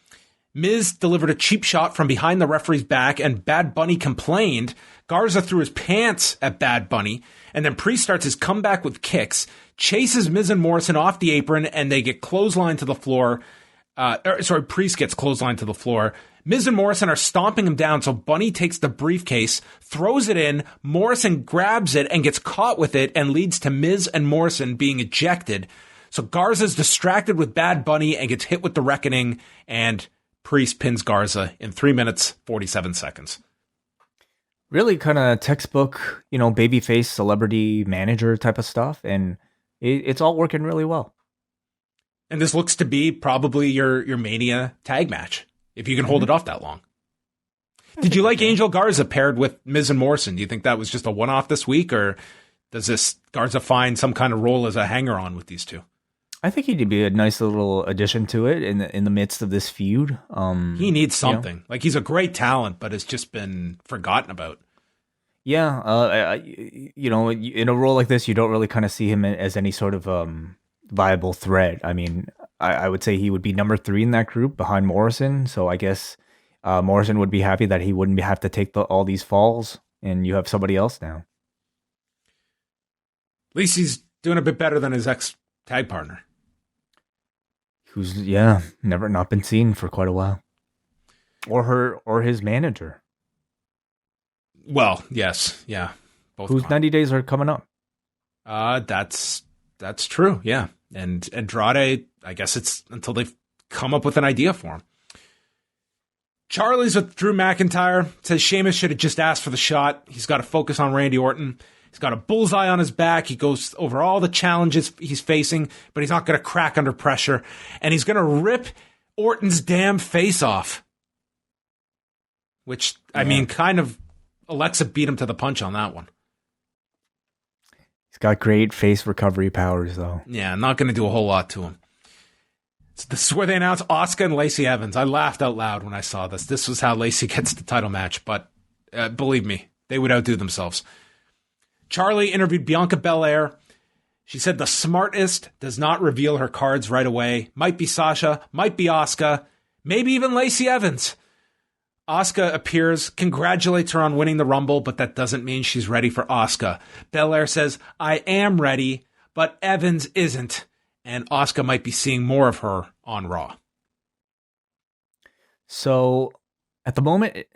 Miz delivered a cheap shot from behind the referee's back, and Bad Bunny complained. Garza threw his pants at Bad Bunny, and then Priest starts his comeback with kicks, chases Miz and Morrison off the apron, and they get clotheslined to the floor. Priest gets clotheslined to the floor. Miz and Morrison are stomping him down, so Bunny takes the briefcase, throws it in, Morrison grabs it and gets caught with it, and leads to Miz and Morrison being ejected. So Garza's distracted with Bad Bunny and gets hit with the Reckoning, and Priest pins Garza in 3 minutes, 47 seconds. Really kind of textbook, babyface celebrity manager type of stuff, and it's all working really well. And this looks to be probably your Mania tag match, if you can hold it off that long. Did you like Angel Garza paired with Miz and Morrison? Do you think that was just a one-off this week, or does this Garza find some kind of role as a hanger-on with these two? I think he'd be a nice little addition to it in the midst of this feud. He needs something. Like, he's a great talent, but it's just been forgotten about. Yeah, in a role like this, you don't really kind of see him as any sort of viable threat. I mean, I would say he would be number 3 in that group behind Morrison. So I guess Morrison would be happy that he wouldn't have to take all these falls, and you have somebody else now. At least he's doing a bit better than his ex-tag partner. Who's, never not been seen for quite a while. Or his manager. Well, yes, yeah. Both whose 90 days are coming up. That's true, yeah. And Andrade, I guess it's until they come up with an idea for him. Charlie's with Drew McIntyre. Says Sheamus should have just asked for the shot. He's got to focus on Randy Orton. He's got a bullseye on his back. He goes over all the challenges he's facing, but he's not going to crack under pressure. And he's going to rip Orton's damn face off. Which, I mean, kind of, Alexa beat him to the punch on that one. He's got great face recovery powers, though. Yeah, not going to do a whole lot to him. This is where they announce Asuka and Lacey Evans. I laughed out loud when I saw this. This was how Lacey gets the title match, but believe me, they would outdo themselves. Charlie interviewed Bianca Belair. She said the smartest does not reveal her cards right away. Might be Sasha, might be Asuka, maybe even Lacey Evans. Asuka appears, congratulates her on winning the Rumble, but that doesn't mean she's ready for Asuka. Belair says, I am ready, but Evans isn't. And Asuka might be seeing more of her on Raw. So, at the moment,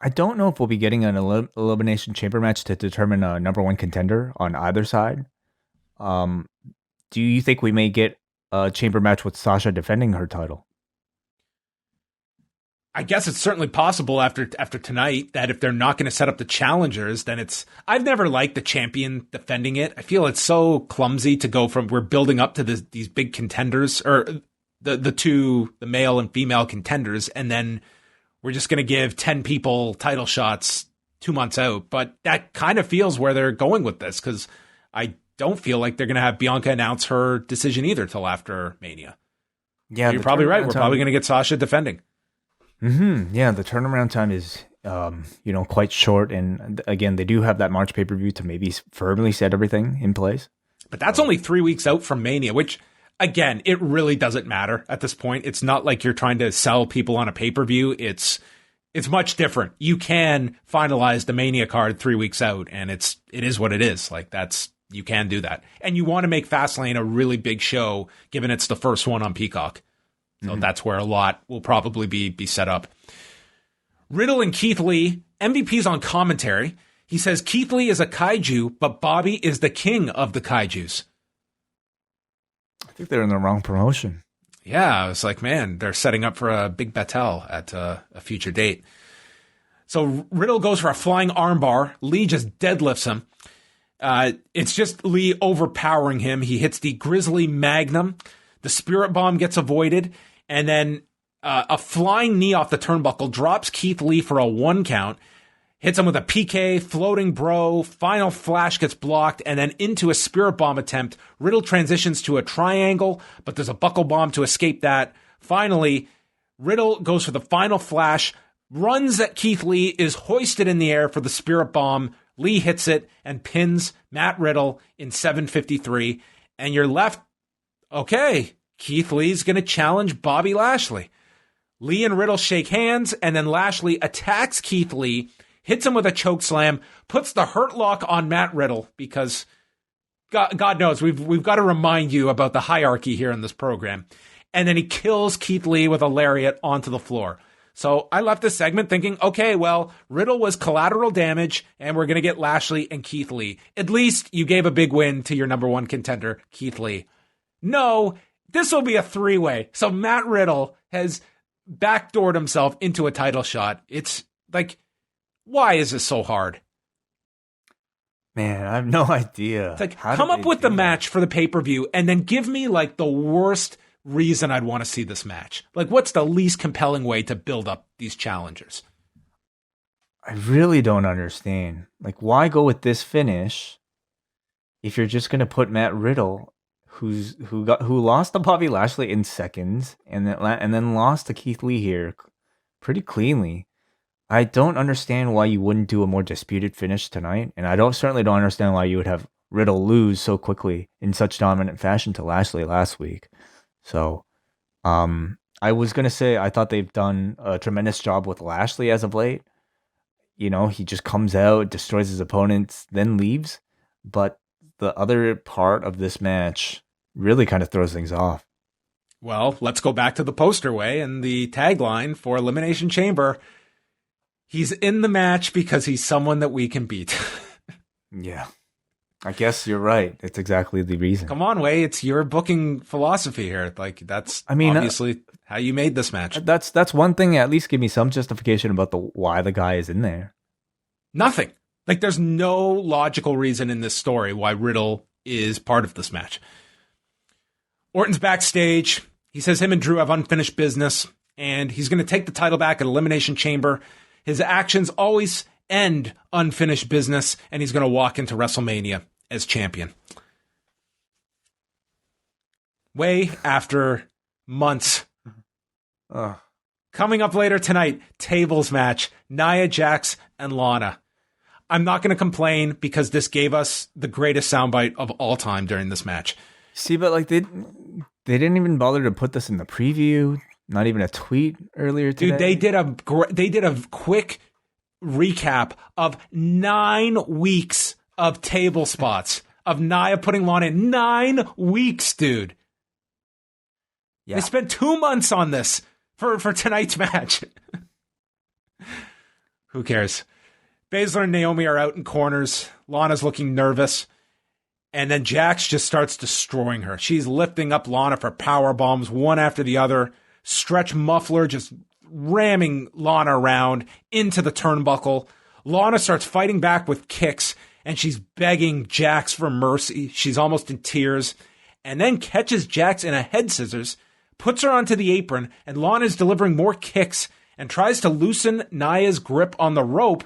I don't know if we'll be getting an Elimination Chamber match to determine a number 1 contender on either side. Do you think we may get a Chamber match with Sasha defending her title? I guess it's certainly possible after tonight that if they're not going to set up the challengers, then it's... I've never liked the champion defending it. I feel it's so clumsy to go from we're building up to these big contenders, or the male and female contenders, and then we're just going to give 10 people title shots 2 months out. But that kind of feels where they're going with this, because I don't feel like they're going to have Bianca announce her decision either till after Mania. Yeah, you're probably right. We're probably going to get Sasha defending. Yeah, the turnaround time is, quite short. And again, they do have that March pay-per-view to maybe firmly set everything in place. But that's only 3 weeks out from Mania, which, again, it really doesn't matter at this point. It's not like you're trying to sell people on a pay-per-view. It's much different. You can finalize the Mania card 3 weeks out, and it is what it is. Like, you can do that. And you want to make Fastlane a really big show, given it's the first one on Peacock. So that's where a lot will probably be set up. Riddle and Keith Lee, MVP's on commentary. He says Keith Lee is a kaiju, but Bobby is the king of the kaijus. I think they're in the wrong promotion. Yeah, I was like, man, they're setting up for a big battle at a future date. So Riddle goes for a flying armbar. Lee just deadlifts him. It's just Lee overpowering him. He hits the Grizzly Magnum. The Spirit Bomb gets avoided. And then a flying knee off the turnbuckle drops Keith Lee for a 1 count. Hits him with a PK, floating bro, final flash gets blocked, and then into a Spirit Bomb attempt. Riddle transitions to a triangle, but there's a buckle bomb to escape that. Finally, Riddle goes for the final flash, runs at Keith Lee, is hoisted in the air for the Spirit Bomb. Lee hits it and pins Matt Riddle in 7:53. And you're left, okay, Keith Lee's going to challenge Bobby Lashley. Lee and Riddle shake hands, and then Lashley attacks Keith Lee, hits him with a choke slam, puts the Hurt Lock on Matt Riddle, because God knows we've got to remind you about the hierarchy here in this program. And then he kills Keith Lee with a lariat onto the floor. So I left this segment thinking, okay, well, Riddle was collateral damage, and we're going to get Lashley and Keith Lee. At least you gave a big win to your number one contender, Keith Lee. No, this will be a 3-way. So Matt Riddle has backdoored himself into a title shot. It's like, why is this so hard? Man, I have no idea. It's like, come up with the match for the pay-per-view and then give me like the worst reason I'd want to see this match. Like, what's the least compelling way to build up these challengers? I really don't understand. Like, why go with this finish if you're just going to put Matt Riddle, who lost to Bobby Lashley in seconds and then lost to Keith Lee here pretty cleanly. I don't understand why you wouldn't do a more disputed finish tonight, and I certainly don't understand why you would have Riddle lose so quickly in such dominant fashion to Lashley last week. So, I was gonna say I thought they've done a tremendous job with Lashley as of late. You know, he just comes out, destroys his opponents, then leaves. But the other part of this match really kind of throws things off. Well, let's go back to the poster way and the tagline for Elimination Chamber. He's in the match because he's someone that we can beat. Yeah. I guess you're right. It's exactly the reason. Come on, Wai. It's your booking philosophy here. Like, that's obviously how you made this match. That's one thing. At least give me some justification about why the guy is in there. Nothing. Like, there's no logical reason in this story why Riddle is part of this match. Orton's backstage. He says him and Drew have unfinished business, and he's going to take the title back at Elimination Chamber. His actions always end unfinished business, and he's going to walk into WrestleMania as champion. Way after months. Coming up later tonight, tables match, Nia Jax and Lana. I'm not going to complain because this gave us the greatest soundbite of all time during this match. See, but like they didn't even bother to put this in the preview. Not even a tweet earlier today. Dude, they did a quick recap of 9 weeks of table spots of Nia putting Lana in. 9 weeks, dude. Yeah. They spent 2 months on this for tonight's match. Who cares? Baszler and Naomi are out in corners. Lana's looking nervous. And then Jax just starts destroying her. She's lifting up Lana for power bombs, one after the other. Stretch muffler just ramming Lana around into the turnbuckle. Lana starts fighting back with kicks, and she's begging Jax for mercy. She's almost in tears, and then catches Jax in a head scissors, puts her onto the apron, and Lana's delivering more kicks and tries to loosen Nia's grip on the rope,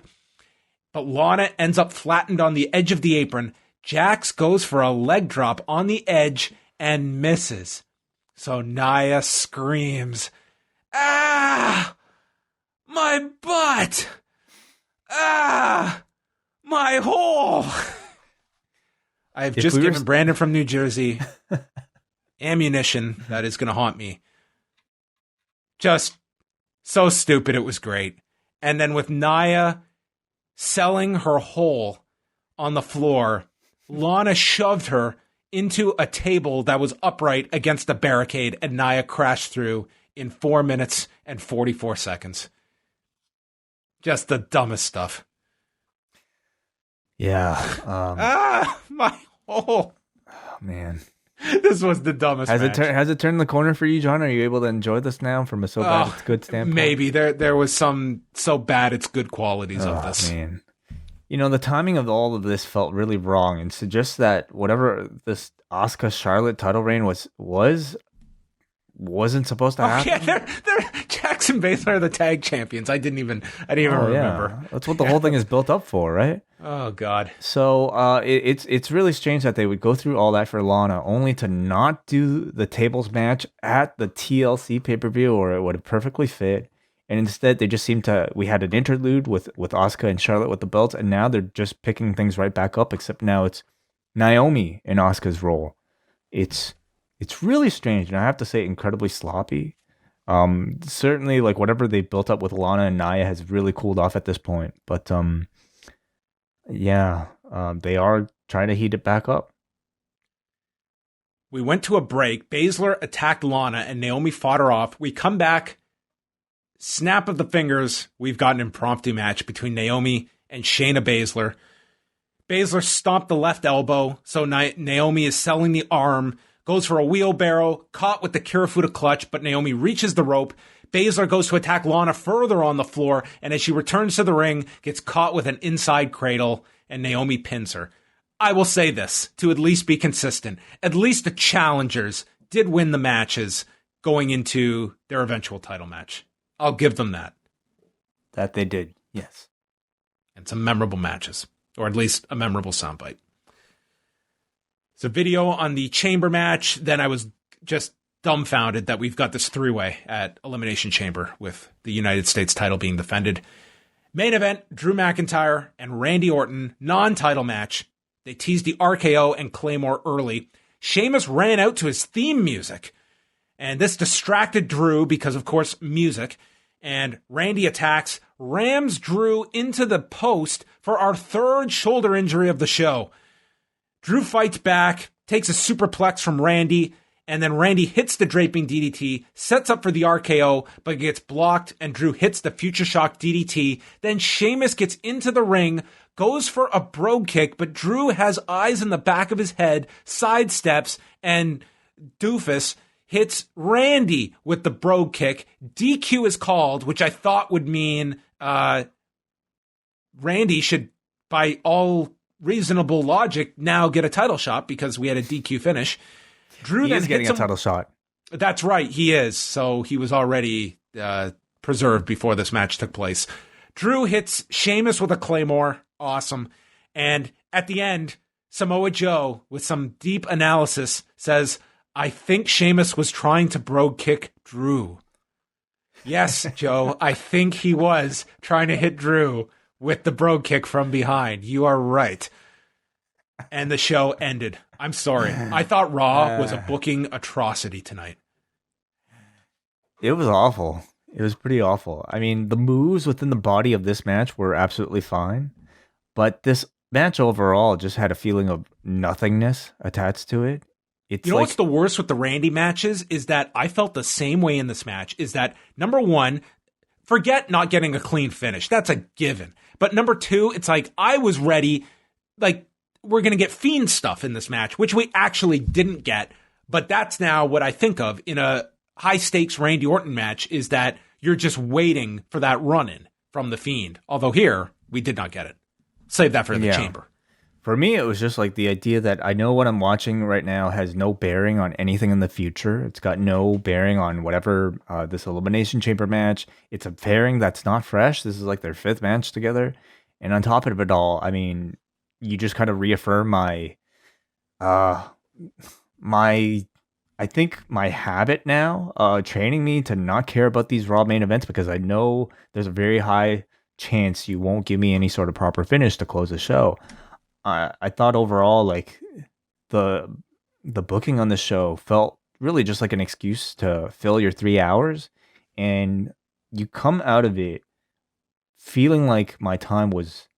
but Lana ends up flattened on the edge of the apron, Jax goes for a leg drop on the edge and misses. So Nia screams, "Ah! My butt! Ah! My hole!" I've just given Brandon from New Jersey ammunition that is going to haunt me. Just so stupid, it was great. And then with Nia selling her hole on the floor, Lana shoved her into a table that was upright against a barricade, and Nia crashed through in 4 minutes and 44 seconds. Just the dumbest stuff. Yeah. My hole. Oh, man. This was the dumbest match. Has it turned the corner for you, John? Are you able to enjoy this now from a so bad it's good standpoint? Maybe. There was some so bad it's good qualities of this. Man. You know, the timing of all of this felt really wrong and suggests that whatever this Asuka Charlotte title reign wasn't supposed to happen. Yeah, they're Jackson Baszler are the tag champions. I didn't even remember. Yeah. That's what the whole thing is built up for, right? Oh God. So it's really strange that they would go through all that for Lana, only to not do the tables match at the TLC pay-per-view, or it would have perfectly fit. And instead, they just seemed to. We had an interlude with Asuka and Charlotte with the belts, and now they're just picking things right back up. Except now it's Naomi in Asuka's role. It's really strange, and I have to say, incredibly sloppy. Certainly, like whatever they built up with Lana and Nia has really cooled off at this point. But they are trying to heat it back up. We went to a break. Baszler attacked Lana, and Naomi fought her off. We come back. Snap of the fingers, we've got an impromptu match between Naomi and Shayna Baszler. Baszler stomped the left elbow, so Naomi is selling the arm, goes for a wheelbarrow, caught with the Kirifuda clutch, but Naomi reaches the rope. Baszler goes to attack Lana further on the floor, and as she returns to the ring, gets caught with an inside cradle, and Naomi pins her. I will say this, to at least be consistent. At least the challengers did win the matches going into their eventual title match. I'll give them that. That they did, yes. And some memorable matches, or at least a memorable soundbite. It's a video on the chamber match. Then I was just dumbfounded that we've got this three-way at Elimination Chamber with the United States title being defended. Main event, Drew McIntyre and Randy Orton, non-title match. They teased the RKO and Claymore early. Sheamus ran out to his theme music, and this distracted Drew because, of course, music. And Randy attacks, rams Drew into the post for our third shoulder injury of the show. Drew fights back, takes a superplex from Randy, and then Randy hits the draping DDT, sets up for the RKO, but gets blocked, and Drew hits the Future Shock DDT. Then Sheamus gets into the ring, goes for a brogue kick, but Drew has eyes in the back of his head, sidesteps, and Doofus hits Randy with the brogue kick. DQ is called, which I thought would mean Randy should, by all reasonable logic, now get a title shot because we had a DQ finish. Drew He then is getting hits a title shot. That's right, he is. So he was already preserved before this match took place. Drew hits Sheamus with a Claymore. Awesome. And at the end, Samoa Joe, with some deep analysis, says, I think Sheamus was trying to brogue kick Drew. Yes, Joe, I think he was trying to hit Drew with the brogue kick from behind. You are right. And the show ended. I'm sorry. I thought Raw was a booking atrocity tonight. It was awful. It was pretty awful. I mean, the moves within the body of this match were absolutely fine, but this match overall just had a feeling of nothingness attached to it. It's you know what's the worst with the Randy matches is that I felt the same way in this match, is that, number one, forget not getting a clean finish. That's a given. But number two, it's like I was ready, like we're going to get Fiend stuff in this match, which we actually didn't get. But that's now what I think of in a high-stakes Randy Orton match, is that you're just waiting for that run-in from the Fiend. Although here, we did not get it. Save that for the chamber. For me, it was just like the idea that I know what I'm watching right now has no bearing on anything in the future. It's got no bearing on whatever this Elimination Chamber match. It's a pairing that's not fresh. This is like their fifth match together. And on top of it all, I mean, you just kind of reaffirm uh, I think my habit now, training me to not care about these Raw main events because I know there's a very high chance you won't give me any sort of proper finish to close the show. I thought overall, like the booking on the show felt really just like an excuse to fill your 3 hours, and you come out of it feeling like my time was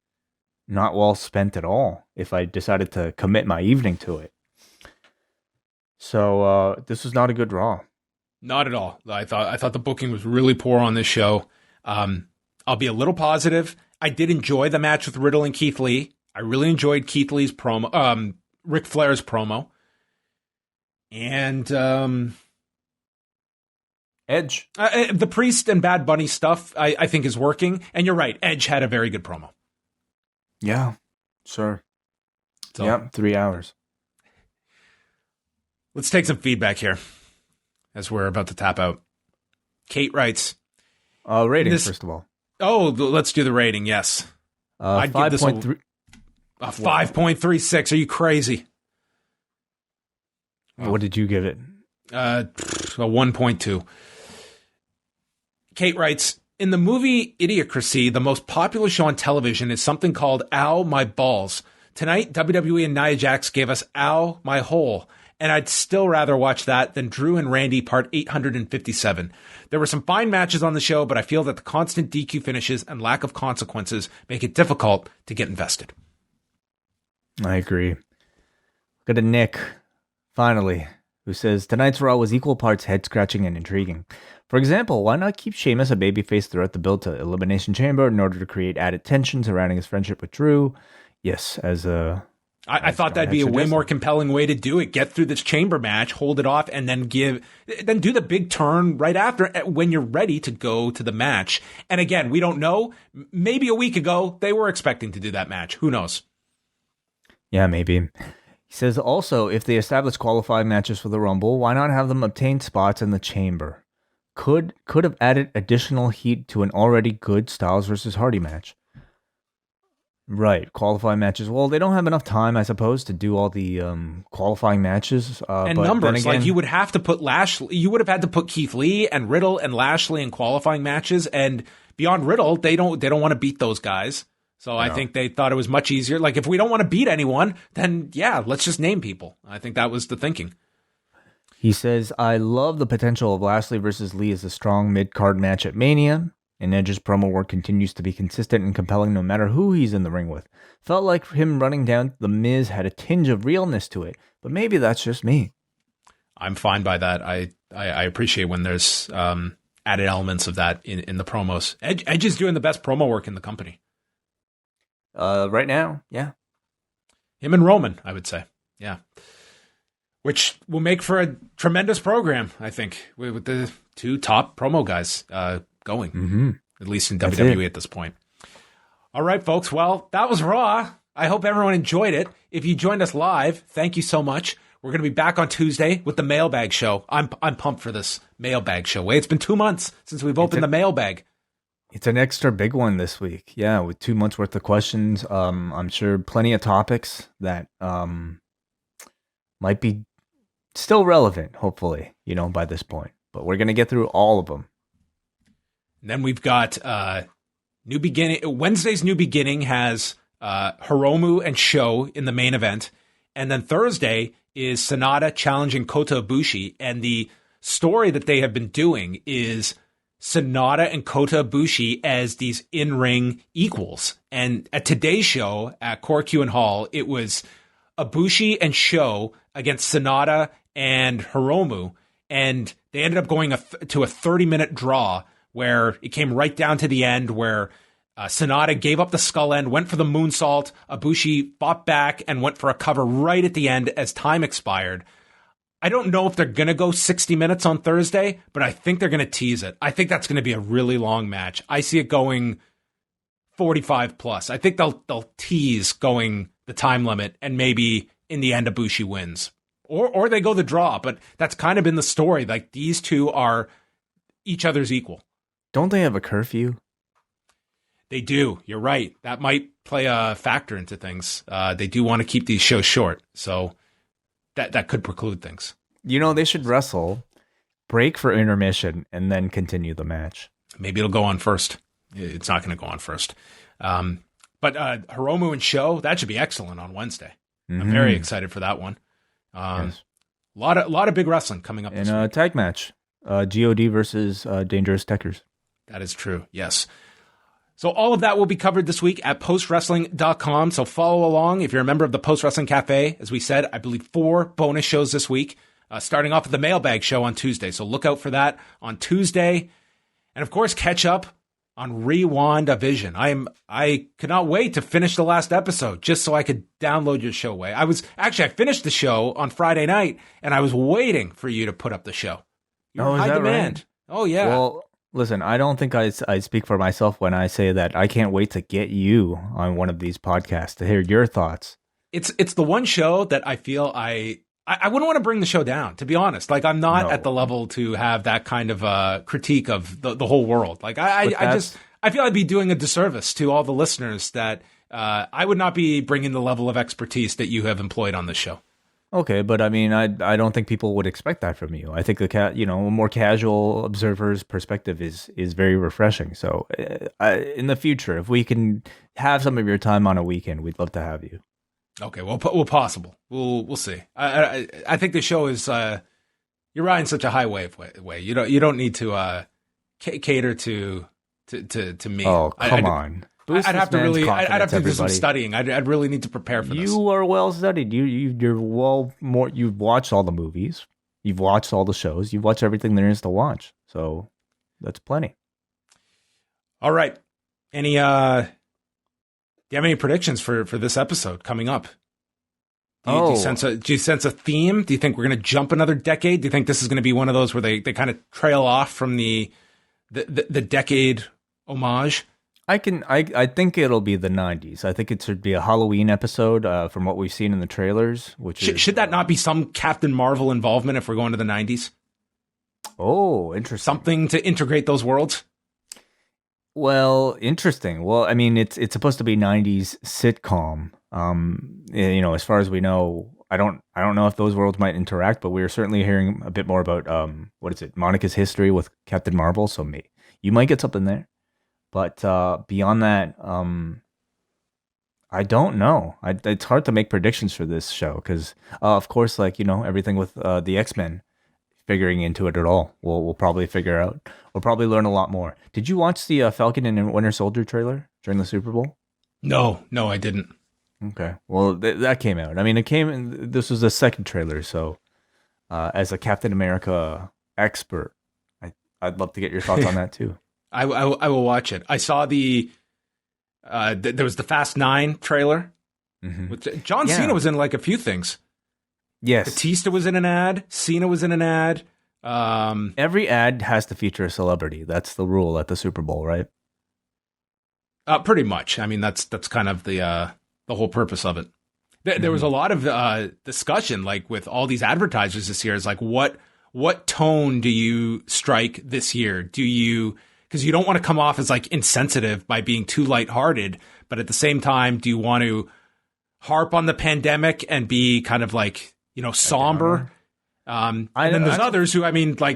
not well spent at all if I decided to commit my evening to it. So this was not a good Raw. Not at all. I thought the booking was really poor on this show. I'll be a little positive. I did enjoy the match with Riddle and Keith Lee. I really enjoyed Keith Lee's promo, Ric Flair's promo. And Edge. The Priest and Bad Bunny stuff, I think, is working. And you're right, Edge had a very good promo. Yeah, sure. So, yep, 3 hours. Let's take some feedback here as we're about to tap out. Kate writes. Ratings, first of all. Oh, let's do the rating, yes. I'd give this 5.3. 5.36. Are you crazy? What did you give it? A 1.2. Kate writes, in the movie Idiocracy, the most popular show on television is something called Ow, My Balls. Tonight, WWE and Nia Jax gave us Ow, My Hole. And I'd still rather watch that than Drew and Randy part 857. There were some fine matches on the show, but I feel that the constant DQ finishes and lack of consequences make it difficult to get invested. I agree. Go to Nick, finally, who says, tonight's Raw was equal parts head-scratching and intriguing. For example, why not keep Sheamus a babyface throughout the build to Elimination Chamber in order to create added tension surrounding his friendship with Drew? Yes, I thought that'd be a way more compelling way to do it. Get through this chamber match, hold it off, and then do the big turn right after when you're ready to go to the match. And again, we don't know. Maybe a week ago, they were expecting to do that match. Who knows? Yeah, maybe. He says also, if they establish qualifying matches for the Rumble, why not have them obtain spots in the chamber? Could have added additional heat to an already good Styles versus Hardy match. Right, qualifying matches. Well, they don't have enough time, I suppose, to do all the qualifying matches. And but numbers, again, like you would have to put Lashley. You would have had to put Keith Lee and Riddle and Lashley in qualifying matches. And beyond Riddle, they don't want to beat those guys. So I think they thought it was much easier. Like if we don't want to beat anyone, then yeah, let's just name people. I think that was the thinking. He says, I love the potential of Lashley versus Lee as a strong mid-card match at Mania. And Edge's promo work continues to be consistent and compelling no matter who he's in the ring with. Felt like him running down The Miz had a tinge of realness to it, but maybe that's just me. I'm fine by that. I appreciate when there's added elements of that in the promos. Edge is doing the best promo work in the company. Right now, yeah. Him and Roman, I would say. Yeah. Which will make for a tremendous program, I think, with the two top promo guys going, at least in WWE at this point. All right, folks. Well, that was Raw. I hope everyone enjoyed it. If you joined us live, thank you so much. We're going to be back on Tuesday with the mailbag show. I'm pumped for this mailbag show. It's been 2 months since we've opened the mailbag. It's an extra big one this week. Yeah, with 2 months worth of questions. I'm sure plenty of topics that might be still relevant, hopefully, by this point. But we're going to get through all of them. And then we've got New Beginning. Wednesday's New Beginning has Hiromu and Sho in the main event. And then Thursday is Sanada challenging Kota Ibushi. And the story that they have been doing is Sanada and Kota Ibushi as these in-ring equals. And at today's show at Korakuen Hall, it was Ibushi and Sho against Sanada and Hiromu. And they ended up going to a 30-minute draw where it came right down to the end where Sanada gave up the skull end, went for the moonsault. Ibushi fought back and went for a cover right at the end as time expired. I don't know if they're going to go 60 minutes on Thursday, but I think they're going to tease it. I think that's going to be a really long match. I see it going 45 plus. I think they'll tease going the time limit and maybe in the end Ibushi wins. Or they go the draw, but that's kind of been the story. Like these two are each other's equal. Don't they have a curfew? They do. You're right. That might play a factor into things. They do want to keep these shows short, so that could preclude things. They should wrestle, break for intermission, and then continue the match. Maybe it'll go on first. It's not going to go on first. But Hiromu and Sho, that should be excellent on Wednesday. I'm very excited for that one. Yes. A lot of big wrestling coming up this week. And a tag match, God versus Dangerous Tekkers. That is true, yes. So all of that will be covered this week at postwrestling.com. So follow along if you're a member of the Post Wrestling Cafe. As we said, I believe 4 bonus shows this week, starting off with the mailbag show on Tuesday. So look out for that on Tuesday. And of course, catch up on Rewandavision. I could not wait to finish the last episode just so I could download your show. I finished the show on Friday night and I was waiting for you to put up the show. You're is high that demand. Right? Oh yeah. Well, listen, I don't think I speak for myself when I say that I can't wait to get you on one of these podcasts to hear your thoughts. It's the one show that I feel I wouldn't want to bring the show down, to be honest. Like, I'm not at the level to have that kind of critique of the whole world. Like, I feel I'd be doing a disservice to all the listeners that I would not be bringing the level of expertise that you have employed on this show. Okay, but I mean, I don't think people would expect that from you. I think a more casual observer's perspective is very refreshing. So, in the future, if we can have some of your time on a weekend, we'd love to have you. Okay, well, possible. We'll see. I think the show is you're riding such a high wave way. You don't need to cater to me. Oh, come on. I'd have to do some studying. I'd really need to prepare for this. You are well studied. You've watched all the movies. You've watched all the shows. You've watched everything there is to watch. So that's plenty. All right. Do you have any predictions for this episode coming up? Do you sense a theme? Do you think we're going to jump another decade? Do you think this is going to be one of those where they kind of trail off from the decade homage? I think it'll be the 90s. I think it should be a Halloween episode from what we've seen in the trailers. Should that not be some Captain Marvel involvement if we're going to the 90s? Oh, interesting. Something to integrate those worlds? Well, interesting. Well, I mean, it's supposed to be 90s sitcom. As far as we know, I don't know if those worlds might interact, but we're certainly hearing a bit more about Monica's history with Captain Marvel. So you might get something there. But beyond that, I don't know. It's hard to make predictions for this show because, of course, everything with the X-Men figuring into it at all, we'll probably figure out. We'll probably learn a lot more. Did you watch the Falcon and Winter Soldier trailer during the Super Bowl? No, I didn't. Okay, well, that came out. I mean, this was the second trailer, so as a Captain America expert, I'd love to get your thoughts on that too. I will watch it. I saw there was the Fast 9 trailer. Mm-hmm. With John Cena was in like a few things. Yes. Batista was in an ad. Cena was in an ad. Every ad has to feature a celebrity. That's the rule at the Super Bowl, right? Pretty much. I mean, that's kind of the whole purpose of it. There was a lot of discussion, like with all these advertisers this year. Is like, what tone do you strike this year? Because you don't want to come off as like insensitive by being too lighthearted, but at the same time, do you want to harp on the pandemic and be kind of like, somber? And then there's others who,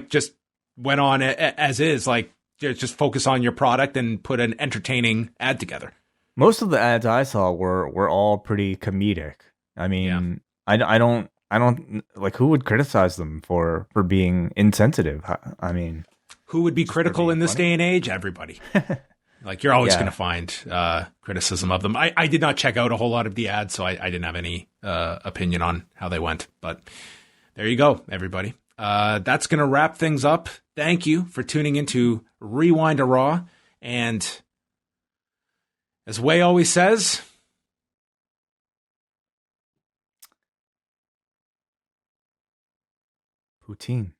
just went on as is, like just focus on your product and put an entertaining ad together. Most of the ads I saw were all pretty comedic. I mean, I don't like, who would criticize them for being insensitive? I mean, who would be critical in this day and age? Everybody. Like, you're always going to find criticism of them. I did not check out a whole lot of the ads, so I didn't have any opinion on how they went. But there you go, everybody. That's going to wrap things up. Thank you for tuning into Rewind a Raw. And as Way always says, poutine.